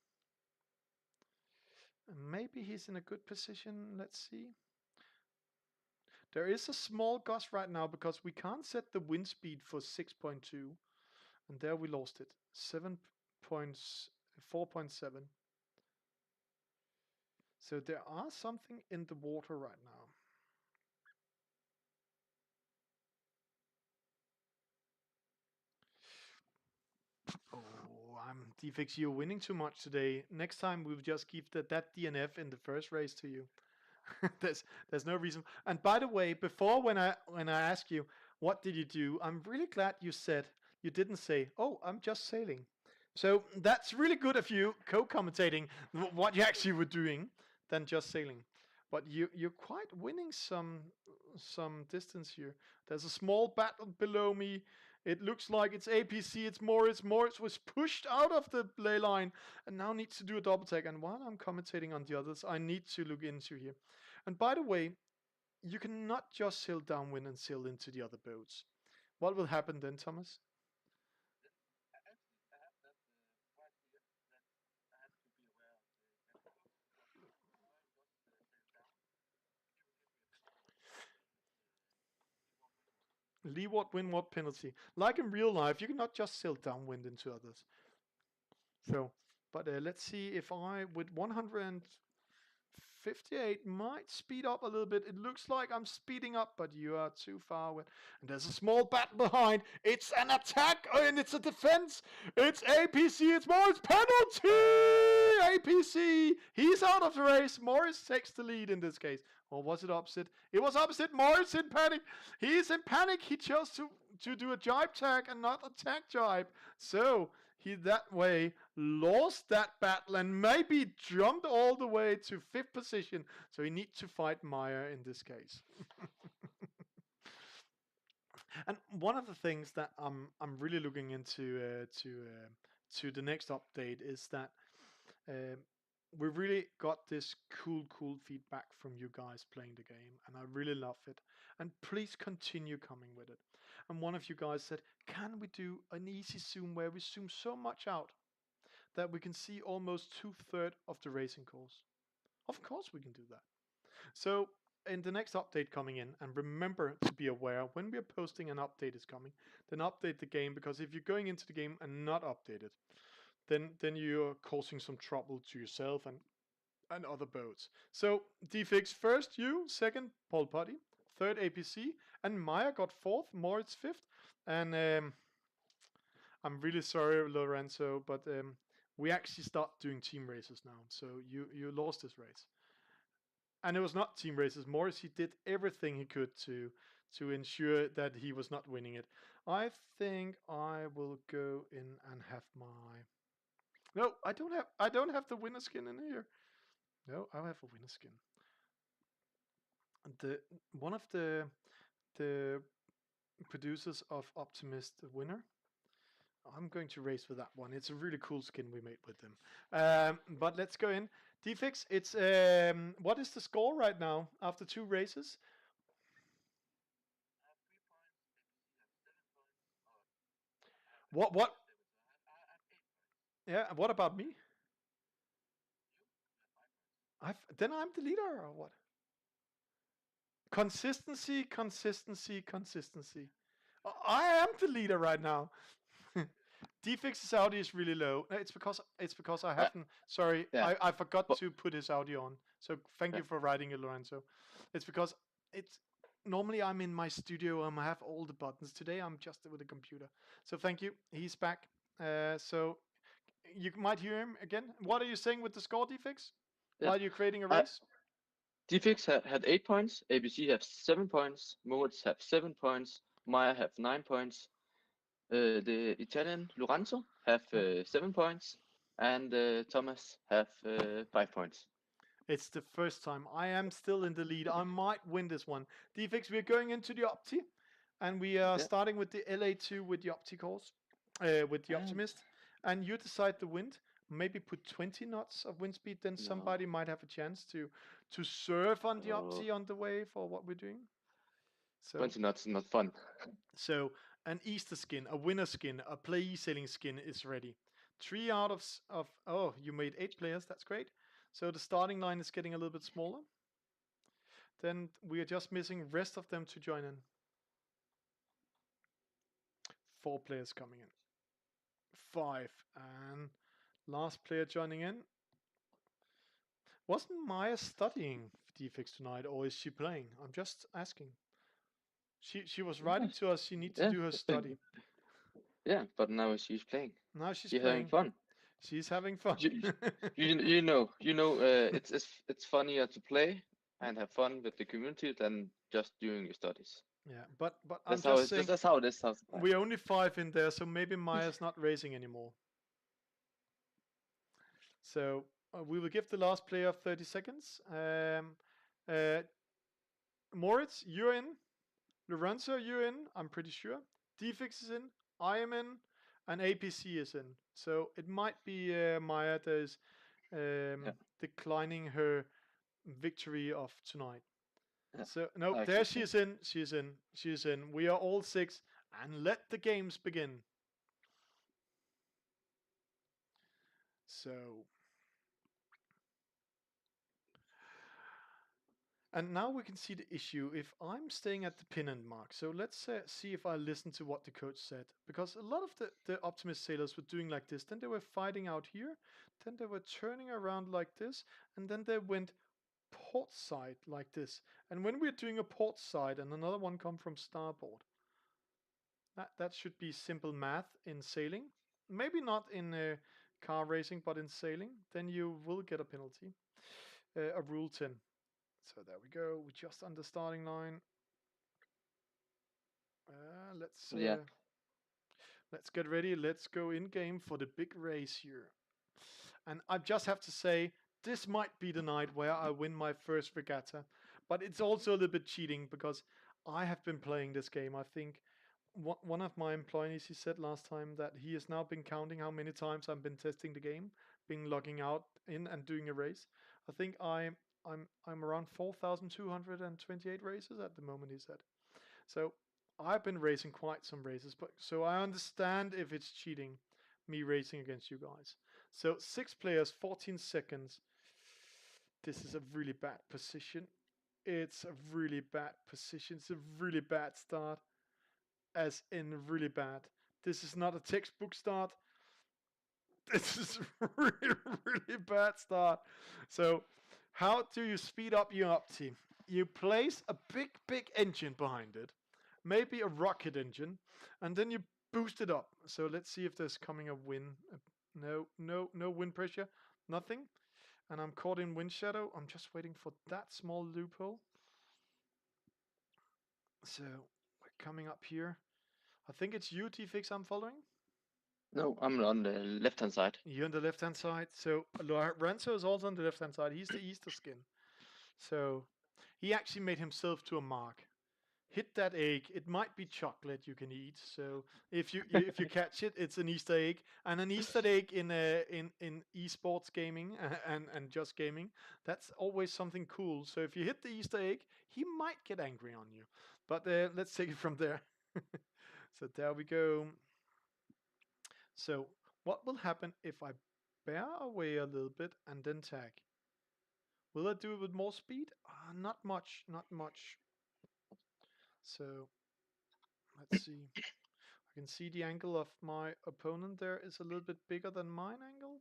maybe he's in a good position. Let's see. There is a small gust right now because we can't set the wind speed for 6.2, and there we lost it. 4.7. So there are something in the water right now. Oh, I'm Defix. You're winning too much today. Next time we'll just give that DNF in the first race to you. there's no reason. And by the way, before when I ask you what did you do, I'm really glad you didn't say, "Oh, I'm just sailing." So that's really good of you co-commentating what you actually were doing than just sailing. But you're quite winning some distance here. There's a small battle below me. It looks like it's APC. It's Moritz. Moritz was pushed out of the ley line and now needs to do a double take. And while I'm commentating on the others, I need to look into here. And by the way, you cannot just sail downwind and sail into the other boats. What will happen then, Thomas? Leeward windward penalty. Like in real life, you cannot just sail downwind into others. So, but let's see if I, with 158, might speed up a little bit. It looks like I'm speeding up, but you are too far away. And there's a small battle behind. It's an attack and it's a defense. It's APC. It's Morris penalty. APC. He's out of the race. Morris takes the lead in this case. Or was it opposite? It was opposite. Morris in panic. He's in panic. He chose to do a jibe tag and not a tag jibe. So he that way lost that battle and maybe jumped all the way to fifth position. So he needs to fight Meyer in this case. And one of the things that I'm really looking into to the next update is that we really got this cool feedback from you guys playing the game, and I really love it. And please continue coming with it. And one of you guys said, "Can we do an easy zoom where we zoom so much out that we can see almost 2/3 of the racing course?" Of course we can do that. So in the next update coming in, and remember to be aware when we are posting an update is coming, then update the game, because if you're going into the game and not update it, then you're causing some trouble to yourself and other boats. So Defix first, you second, Paul Potty, third APC, and Maya got fourth, Moritz fifth, and I'm really sorry, Lorenzo, but we actually start doing team races now. So you lost this race. And it was not team races. Morris, he did everything he could to ensure that he was not winning it. I think I will go in and have my. No, I don't have the winner skin in here. No, I have a winner skin. The one of the producers of Optimist Winner. I'm going to race with that one. It's a really cool skin we made with them. But let's go in. Defix, it's what is the score right now after 2 races? What? Yeah. What about me? Then I'm the leader or what? Consistency, consistency, consistency. I am the leader right now. Defix's audio is really low. No, it's because I Uh, haven't. Sorry, yeah, I forgot but to put his audio on. So thank yeah, you for writing it, Lorenzo. It's because it's normally I'm in my studio and I have all the buttons. Today I'm just with the computer. So thank you. He's back. So you might hear him again. What are you saying with the score, Defix? yeah. While you're creating a Uh, race? Defix had 8 points. ABC have 7 points. Moritz have 7 points. Maya have 9 points. The Italian Lorenzo have Yep. 7 points, and Thomas have 5 points. It's the first time. I am still in the lead. I might win this one. Defix, we're going into the Opti, and we are Yeah. starting with the LA2 with the Opti course, with the And Optimist. And you decide the wind. Maybe put 20 knots of wind speed, then no. somebody might have a chance to surf on the Oh, Opti on the way for what we're doing. So 20 knots not fun. so an Easter skin, a winner skin, a play sailing skin is ready. 3 out of oh, you made 8 players. That's great. So the starting line is getting a little bit smaller. Then we are just missing rest of them to join in. 4 players coming in. 5 and last player joining in. Wasn't Maya studying Defix tonight, or is she playing? I'm just asking. She was writing to us. She need to Yeah. do her study. Yeah, but now she's playing. Now she's She's having playing. fun. She's having fun. You, it's funnier to play and have fun with the community than just doing your studies. Yeah, but I'm just saying That's how this sounds like. we're only 5 in there, so maybe Maya's not racing anymore. So we will give the last player 30 seconds. Uh, Moritz, you're in. Lorenzo, you're in. I'm pretty sure. Defix is in. I am in. And APC is in. So it might be Maya that is Yeah, declining her victory of tonight. yeah. So no, I there actually she think. is in. She's in. She's in. We are all 6, and let the games begin. So, and now we can see the issue if I'm staying at the pin end mark. So let's see if I listen to what the coach said. Because a lot of the Optimist sailors were doing like this. Then they were fighting out here. Then they were turning around like this. And then they went port side like this. And when we're doing a port side and another one come from starboard, that should be simple math in sailing. Maybe not in car racing, but in sailing. Then you will get a penalty. A rule 10. So there we go. We're just on the starting line. Let's Yeah, uh, let's get ready. Let's go in game for the big race here. And I just have to say, this might be the night where I win my first regatta. But it's also a little bit cheating because I have been playing this game. I think one of my employees, he said last time that he has now been counting how many times I've been testing the game, been logging out in and doing a race. I think I'm around 4,228 races at the moment, he said. So I've been racing quite some races, but so I understand if it's cheating, me racing against you guys. So 6 players, 14 seconds. This is a really bad position. It's a really bad position. It's a really bad start, as in really bad. This is not a textbook start. This is a really, really bad start. So, how do you speed up your Opti? You place a big, big engine behind it, maybe a rocket engine, and then you boost it up. So let's see if there's coming a wind. No, no, no wind pressure, nothing. And I'm caught in wind shadow. I'm just waiting for that small loophole. So we're coming up here. I think it's you, T-Fix, I'm following. no, I'm on the left-hand side. You're on the left-hand side. So Lorenzo is also on the left-hand side. He's the Easter skin. So he actually made himself to a mark. Hit that egg. It might be chocolate you can eat. So if you catch it, it's an Easter egg, and an Easter egg in esports gaming and just gaming. That's always something cool. So if you hit the Easter egg, he might get angry on you. But let's take it from there. So there we go. So what will happen if I bear away a little bit and then tag? Will I do it with more speed? Not much, not much. So let's see. I can see the angle of my opponent there is a little bit bigger than mine angle.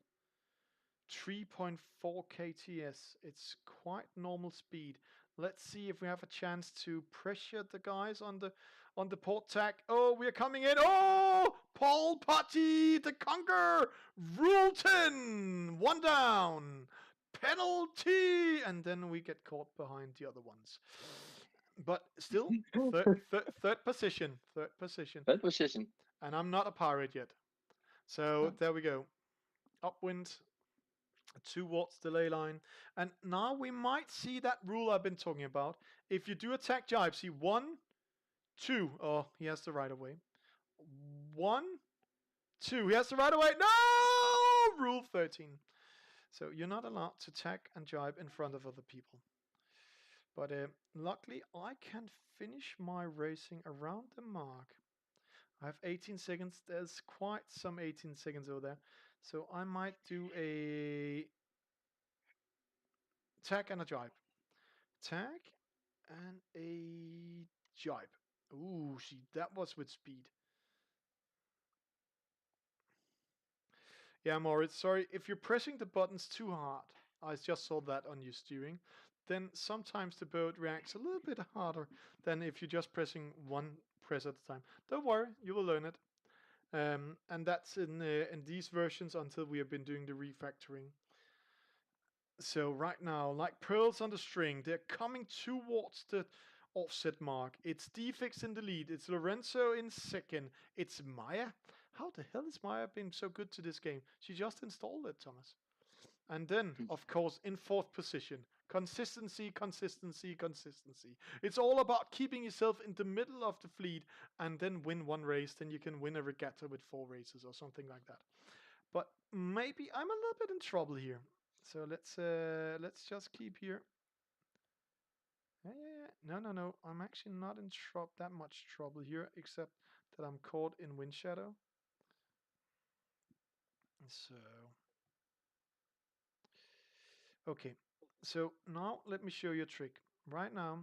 3.4 kts. It's quite normal speed. Let's see if we have a chance to pressure the guys on the port tack. Oh, we are coming in. Oh, Paul Putty the Conquer. Rule 10. One down. Penalty. And then we get caught behind the other ones. But still, third position. Third position. That position. And I'm not a pirate yet. So there we go. Upwind towards the ley line. And now we might see that rule I've been talking about. If you do attack jibe, see 1, 2. Oh, he has the right of way. 1, 2. He has the right of way. No! Rule 13. So you're not allowed to attack and jibe in front of other people. But luckily, I can finish my racing around the mark. I have 18 seconds. There's quite some 18 seconds over there. So I might do a tag and a jibe. Tag and a jibe. Ooh, see, that was with speed. Yeah, Moritz, sorry. If you're pressing the buttons too hard, I just saw that on your steering, then sometimes the boat reacts a little bit harder than if you're just pressing one press at a time. Don't worry, you will learn it. And that's in these versions until we have been doing the refactoring. So right now, like pearls on the string, they're coming towards the offset mark. It's Defix in the lead. It's Lorenzo in second. It's Maya. How the hell has Maya been so good to this game? She just installed it, Thomas. And then, of course, in fourth position, consistency, consistency, consistency. It's all about keeping yourself in the middle of the fleet and then win one race. Then you can win a regatta with 4 races or something like that. But maybe I'm a little bit in trouble here. So let's just keep here. Yeah. No. I'm actually not in that much trouble here, except that I'm caught in wind shadow. So okay. So now let me show you a trick. Right now,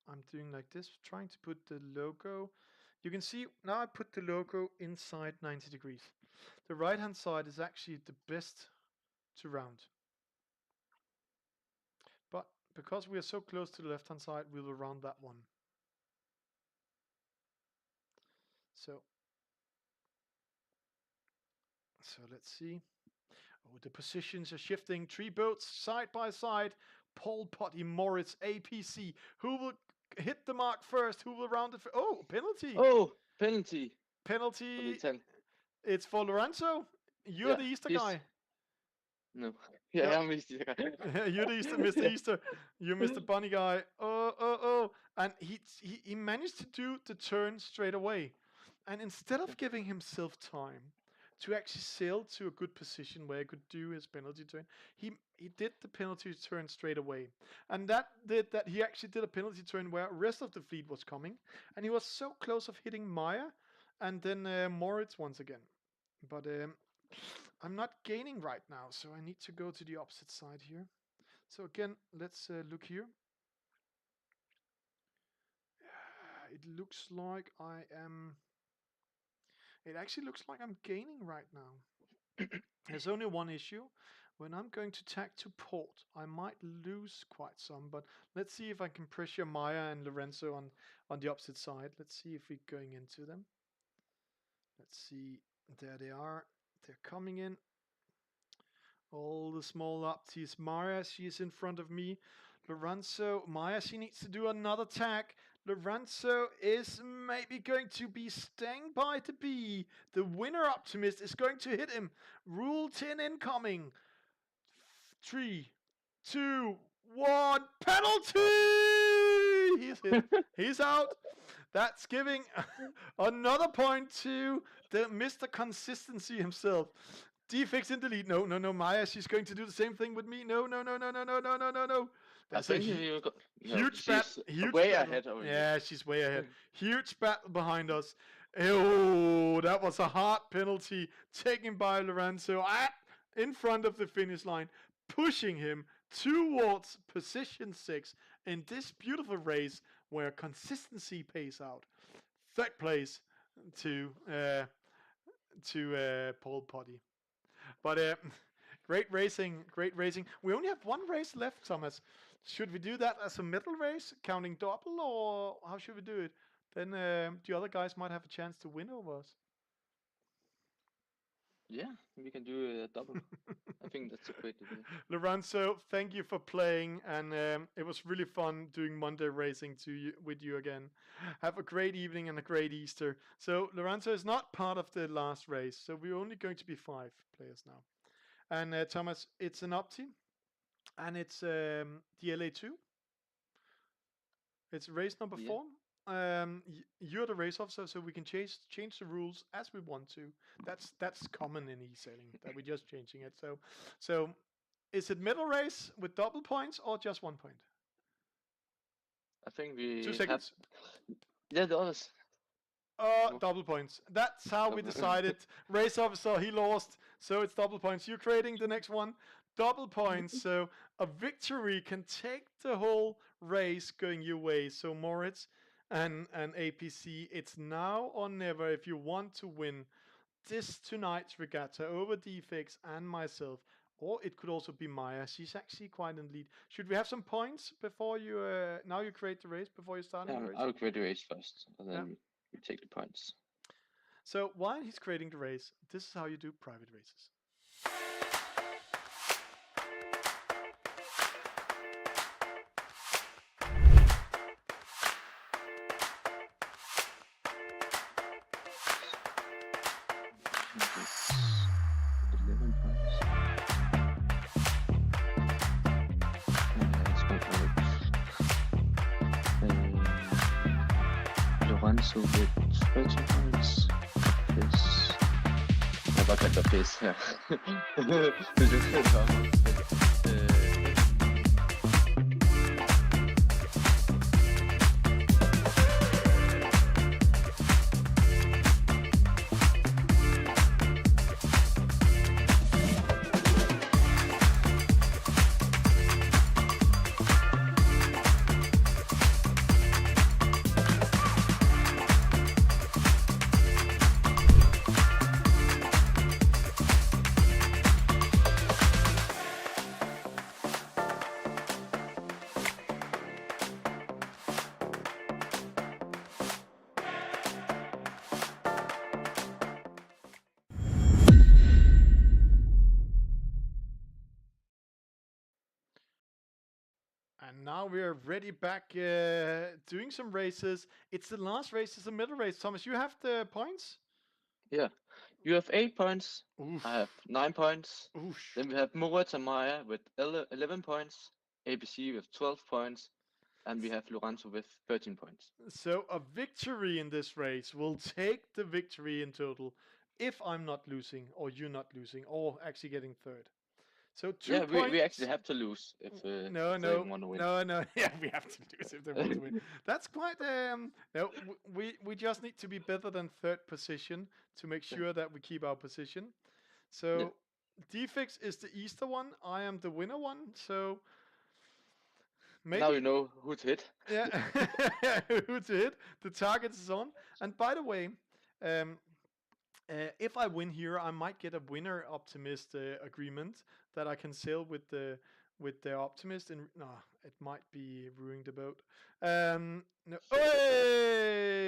I'm doing like this, trying to put the logo. You can see now I put the logo inside 90 degrees. The right hand side is actually the best to round. But because we are so close to the left hand side, we will round that one. So let's see. Oh, the positions are shifting. 3 boats side by side. Paul Potty, Moritz, APC. Who will hit the mark first? Who will round it? Oh, penalty. Oh, penalty. Penalty. It's for Lorenzo. You're the Easter guy. No. Yeah, I'm Easter guy. You're the Easter, Mr. Easter. You're Mr. Bunny guy. Oh. And he managed to do the turn straight away. And instead of giving himself time to actually sail to a good position where he could do his penalty turn, he did the penalty turn straight away. And that did that he actually did a penalty turn where the rest of the fleet was coming. And he was so close of hitting Maya and then Moritz once again. But I'm not gaining right now, so I need to go to the opposite side here. So again, let's look here. It looks like I am... It actually looks like I'm gaining right now. There's only one issue. When I'm going to tack to port, I might lose quite some, but let's see if I can pressure Maya and Lorenzo on the opposite side. Let's see if we're going into them. Let's see. There they are. They're coming in. All the small upties. Maya, she's in front of me. Lorenzo, Maya, she needs to do another tack. Lorenzo is maybe going to be staying by the B. The winner optimist is going to hit him. Rule 10 incoming. 3, 2, 1. Penalty! He's hit. He's out. That's giving another point to the Mr. Consistency himself. Defix in the lead. No. Maya, she's going to do the same thing with me. No. That's a huge battle. Way ahead of you. Yeah, she's way ahead. Huge battle behind us. Oh, that was a hard penalty taken by Lorenzo in front of the finish line, pushing him towards position 6 in this beautiful race where consistency pays out. Third place to Paul Potty. But great racing, great racing. We only have one race left, Thomas. Should we do that as a middle race, counting double, or how should we do it? Then the other guys might have a chance to win over us. Yeah, we can do a double. I think that's a great idea. Lorenzo, thank you for playing, and it was really fun doing Monday racing with you again. Have a great evening and a great Easter. So Lorenzo is not part of the last race, so we're only going to be 5 players now. And Thomas, it's an Opti, and it's the LA2. It's race number 4. You're the race officer, so we can change the rules as we want to. That's common in e-sailing that we're just changing it. So is it middle race with double points or just 1 point? I think we 2 seconds. Yeah, the others. Double points. That's how we decided. Race officer, he lost, so it's double points. You're creating the next one. Double points, so a victory can take the whole race going your way. So Moritz and APC, it's now or never if you want to win this tonight's regatta over Defix and myself. Or it could also be Maya. She's actually quite in lead. Should we have some points before you now you create the race before you start the race? I'll create the race first, and then we take the points. So while he's creating the race, this is how you do private races. Lorenzo with 30 points. This. Jeg har bare kaldt dig pis her. Det er lidt fedt, And now we're ready back doing some races. It's the last race, it's the middle race. Thomas, you have the points? Yeah. You have 8 points. Oof. I have 9 points. Oof. Then we have Moritz and Maya with 11 points. ABC with 12 points. And we have Lorenzo with 13 points. So a victory in this race will take the victory in total if I'm not losing, or you're not losing, or actually getting third. So 2 points. We actually have to lose if they want to win. No. Yeah, we have to lose if they want to win. That's quite. No, we just need to be better than third position to make sure that we keep our position. So Defix is the Easter one. I am the winner one. So maybe now you know who to hit. Yeah, who to hit. The target is on. And by the way, if I win here, I might get a winner optimist agreement that I can sail with the optimist. And no, it might be ruining the boat. No. Hey!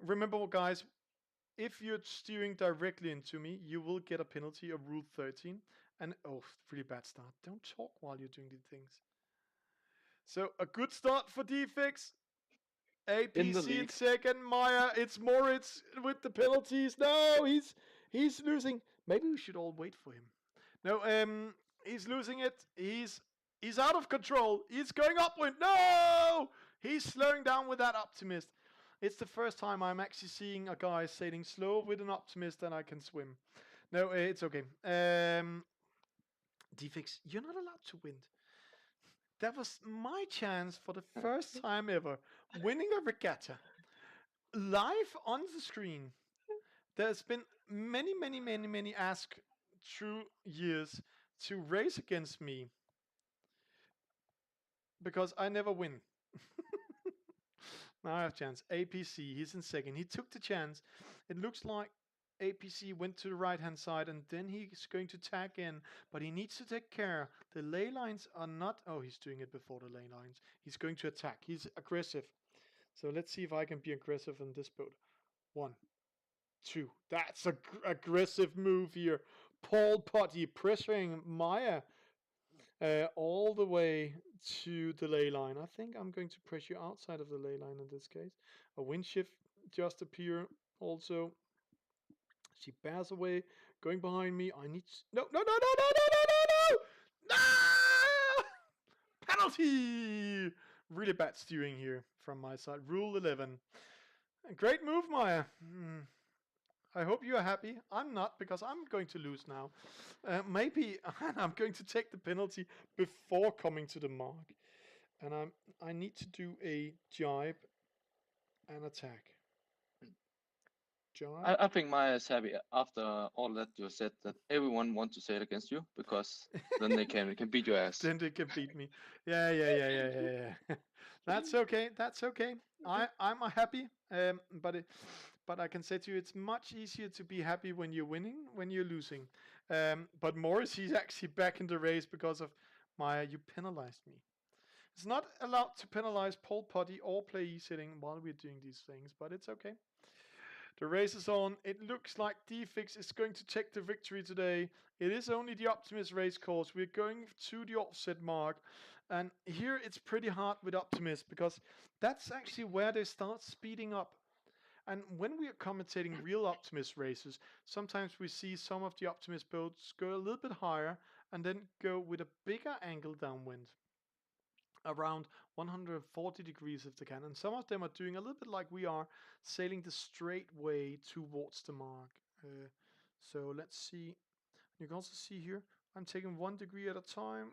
Remember, guys, if you're steering directly into me, you will get a penalty of Rule 13. And really bad start. Don't talk while you're doing these things. So a good start for Defix. APC in second. Maya, it's Moritz with the penalties. No, he's losing. Maybe we should all wait for him. No, he's losing it. He's out of control. He's going upwind. No, he's slowing down with that optimist. It's the first time I'm actually seeing a guy sailing slow with an optimist and I can swim. No, it's okay. Defix, you're not allowed to win. That was my chance for the first time ever, winning a regatta. Live on the screen. There's been many ask through years to race against me because I never win. Now I have a chance. APC, he's in second. He took the chance. It looks like APC went to the right hand side and then he's going to tag in, but he needs to take care. The ley lines are not. Oh, he's doing it before the ley lines. He's going to attack. He's aggressive. So let's see if I can be aggressive in this boat. 1, 2. That's a aggressive move here. Paul Potty pressuring Maya all the way to the ley line. I think I'm going to press you outside of the ley line in this case. A wind shift just appear also. She bears away, going behind me. I need no, no, no, no, no, no, no, no, no! No! Penalty! Really bad steering here from my side. Rule 11. Great move, Maya. I hope you are happy. I'm not, because I'm going to lose now. Maybe I'm going to take the penalty before coming to the mark. And I need to do a jibe and attack. Jibe. I think Maya is happy after all that you said that everyone wants to say it against you because then they can beat your ass. Then they can beat me. Yeah. That's okay. That's okay. I'm happy. But I can say to you, it's much easier to be happy when you're winning, when you're losing. But Morris, he's actually back in the race because of Maya. You penalized me. It's not allowed to penalize Paul Potty or play e-sitting while we're doing these things, but it's okay. The race is on. It looks like Defix is going to take the victory today. It is only the Optimus race course. We're going to the offset mark. And here it's pretty hard with Optimus because that's actually where they start speeding up. And when we are commentating real Optimus races, sometimes we see some of the Optimus boats go a little bit higher and then go with a bigger angle downwind, around 140 degrees if they can. And some of them are doing a little bit like we are, sailing the straight way towards the mark. So let's see. You can also see here, I'm taking 1 degree at a time.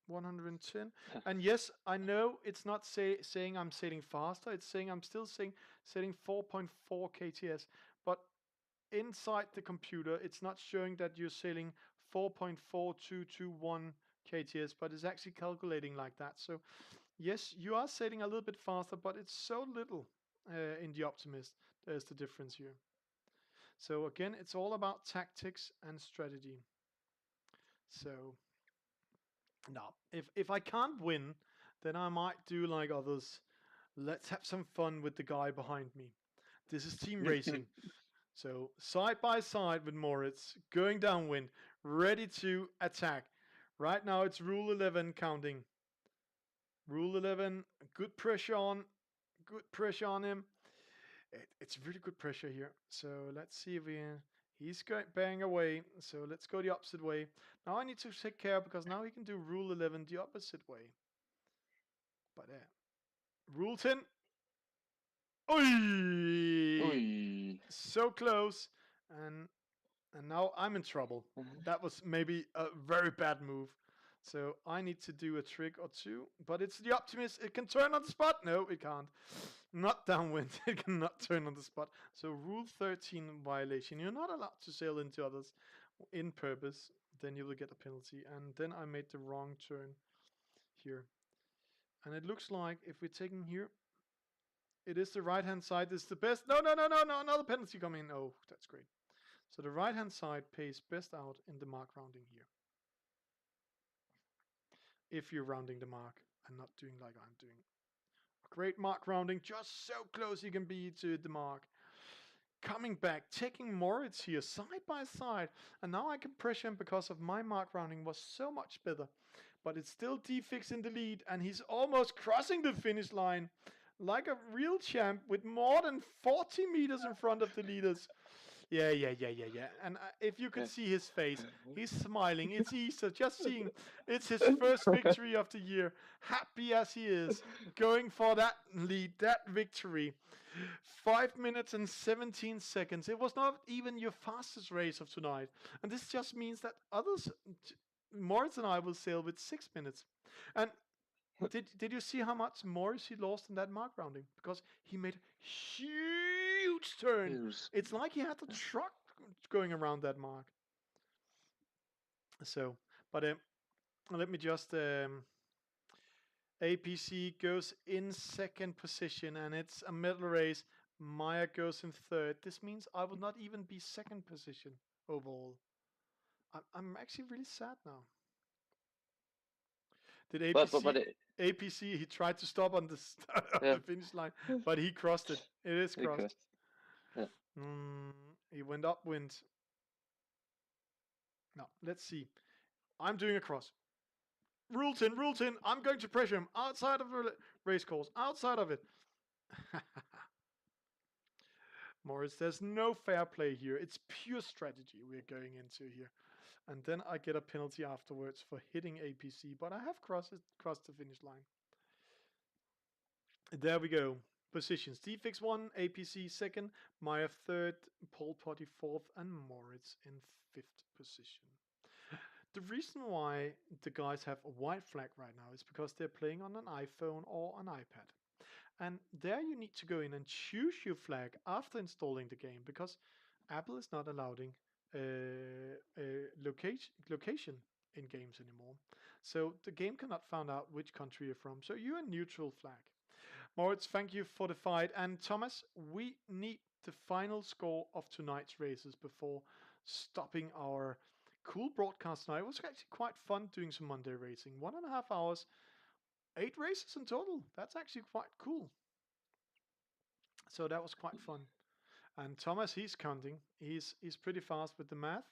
110. And yes, I know it's not saying I'm sailing faster. It's saying I'm still sailing 4.4 kts. But inside the computer, it's not showing that you're sailing 4.4221 kts, but it's actually calculating like that. So yes, you are sailing a little bit faster, but it's so little in the Optimist. There's the difference here. So again, it's all about tactics and strategy. So now, if I can't win, then I might do like others. Let's have some fun with the guy behind me. This is team racing. So side by side with Moritz, going downwind, ready to attack. Right now it's rule 11 counting. Rule 11, good pressure on him. It's really good pressure here. So let's see if he's going bang away. So let's go the opposite way. Now I need to take care because now he can do rule 11 the opposite way. But rule 10. Oi! So close. And now I'm in trouble. That was maybe a very bad move. So I need to do a trick or two. But it's the Optimus. It can turn on the spot. No, it can't. Not downwind. It cannot turn on the spot. So rule 13 violation. You're not allowed to sail into others in purpose. Then you will get a penalty. And then I made the wrong turn here. And it looks like if we're taking here, it is the right-hand side. This is the best. No, another penalty coming in. Oh, that's great. So the right-hand side pays best out in the mark rounding here. If you're rounding the mark and not doing like I'm doing. Great mark rounding, just so close you can be to the mark. Coming back, taking Moritz here side by side. And now I can pressure him because of my mark rounding was so much better. But it's still Defix in the lead and he's almost crossing the finish line like a real champ with more than 40 meters in front of the leaders. Yeah. And if you could see his face, he's smiling. It's Easter, just seeing. It's his first victory of the year. Happy as he is, going for that lead, that victory. 5 minutes and 17 seconds. It was not even your fastest race of tonight. And this just means that others, Moritz and I, will sail with 6 minutes. And did you see how much Morris he lost in that mark rounding? Because he made a huge turn. It's like he had a truck going around that mark. So, But let me just APC goes in second position, and it's a medal race. Maya goes in third. This means I will not even be second position overall. I'm actually really sad now. Did but APC, he tried to stop on the yeah, the finish line, but he crossed it. It is crossed. because yeah. He went upwind. No, let's see. I'm doing a cross. Rules in. I'm going to pressure him outside of the race course. Outside of it. Morris, there's no fair play here. It's pure strategy we're going into here. And then I get a penalty afterwards for hitting APC, but I have crossed the finish line. There we go. Positions. Defix 1, APC 2nd, Maya 3rd, Paul Potty 4th, and Moritz in 5th position. The reason why the guys have a white flag right now is because they're playing on an iPhone or an iPad. And there you need to go in and choose your flag after installing the game, because Apple is not allowing location in games anymore. So the game cannot find out which country you're from. So you're a neutral flag. Moritz, thank you for the fight. And Thomas, we need the final score of tonight's races before stopping our cool broadcast tonight. It was actually quite fun doing some Monday racing. 1.5 hours, 8 races in total. That's actually quite cool. So that was quite fun. And Thomas, he's counting. He's pretty fast with the math.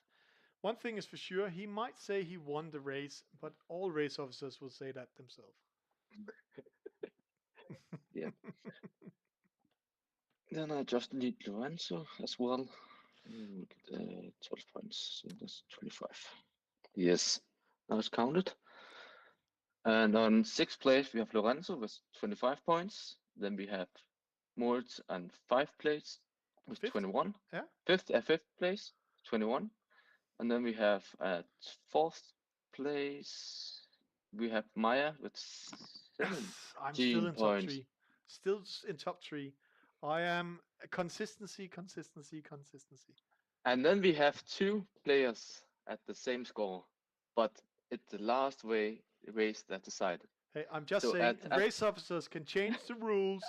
One thing is for sure, he might say he won the race, but all race officers will say that themselves. Yeah. Then I just need Lorenzo as well. We'll get 12 points, so that's 25. Yes, now it's counted. And on 6th place, we have Lorenzo with 25 points. Then we have Moritz and 5th place with Fifth? 21. Yeah. Fifth place, 21. And then we have at 4th place, we have Maya with 17 I'm still in top points. 3. Still in top 3. I am consistency. And then we have 2 players at the same score, but it's the last race that decided. Hey, I'm just So saying, race officers can change the rules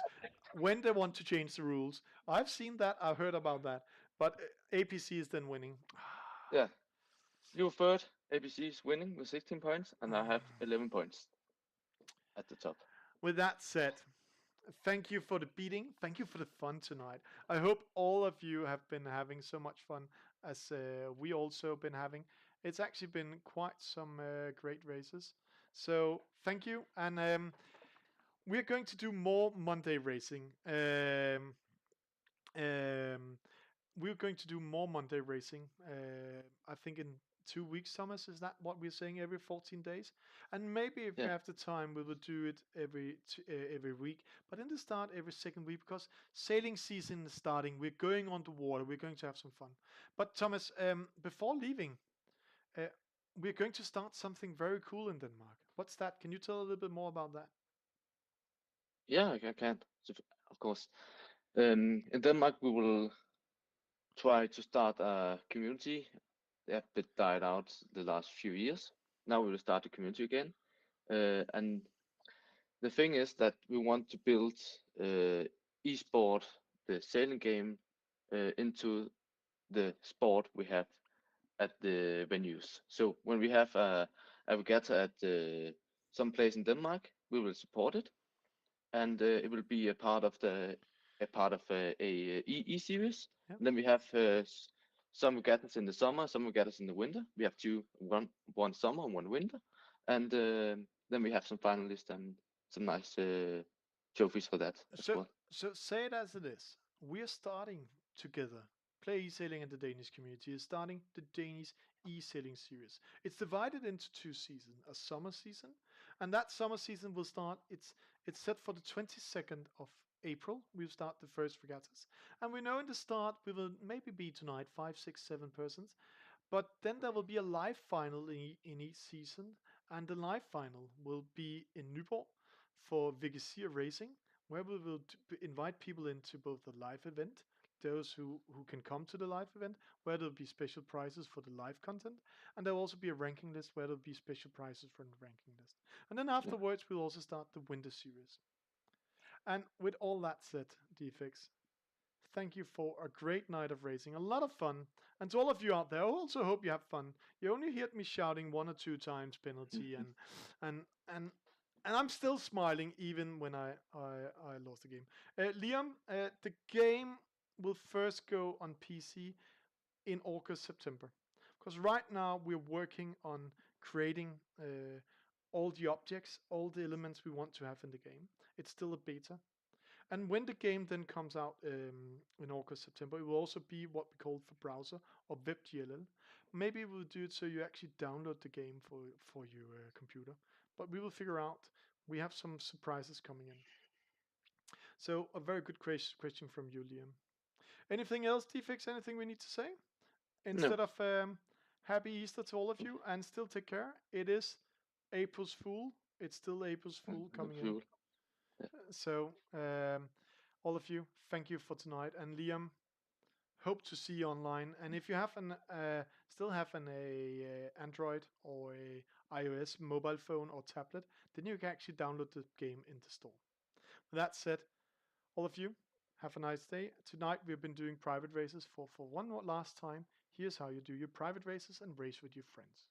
when they want to change the rules. I've seen that. I've heard about that. But APC is then winning. Yeah, you're third. APC is winning with 16 points, and I have 11 points at the top. With that said, thank you for the beating. Thank you for the fun tonight. I hope all of you have been having so much fun as we also been having. It's actually been quite some great races. So thank you. And we're going to do more Monday racing. We're going to do more Monday racing. I think in 2 weeks, Thomas. Is that what we're saying? Every 14 days, and maybe if we have the time, we will do it every week. But in the start, every second week, because sailing season is starting. We're going on the water. We're going to have some fun. But Thomas, before leaving, uh, we're going to start something very cool in Denmark. What's that? Can you tell a little bit more about that? Yeah, I can, of course. In Denmark, we will try to start a community. They have been died out the last few years. Now we will start a community again. And the thing is that we want to build esport, the sailing game, into the sport we have at the venues. So when we have a regatta at some place in Denmark, we will support it, and it will be a part of a series. Yep. Then we have some regattas in the summer, some regattas in the winter. We have one summer and one winter, and then we have some finalists and some nice trophies for that as well. So say it as it is. We're starting together. Play e-sailing and the Danish community is starting the Danish e-sailing series. It's divided into 2 seasons, a summer season, and that summer season will start. It's set for the 22nd of April. We'll start the first regattas, and we know in the start we will maybe be tonight 5, 6, 7 persons, but then there will be a live final in each season, and the live final will be in Nyborg for Vigesier Racing, where we will invite people into both the live event, those who can come to the live event, where there'll be special prizes for the live content, and there'll also be a ranking list where there'll be special prizes for the ranking list. And then Yeah. afterwards, we'll also start the winter series. And with all that said, Defix, thank you for a great night of racing, a lot of fun. And to all of you out there, I also hope you have fun. You only heard me shouting 1 or 2 times penalty, and and and I'm still smiling even when I lost the game. Liam, the game will first go on PC in August, September. Because right now we're working on creating all the objects, all the elements we want to have in the game. It's still a beta. And when the game then comes out in August, September, it will also be what we call for browser or WebGL. Maybe we'll do it so you actually download the game for your computer. But we will figure out. We have some surprises coming in. So a very good question from you, Liam. Anything else, Defix? Anything we need to say? No. Instead of happy Easter to all of you and still take care. It is April's Fool. It's still April's Fool coming in. Fuel. Yeah. So all of you, thank you for tonight. And Liam, hope to see you online. And if you have an still have an Android or a iOS mobile phone or tablet, then you can actually download the game in the store. With that said, all of you, have a nice day. Tonight we've been doing private races for one last time. Here's how you do your private races and race with your friends.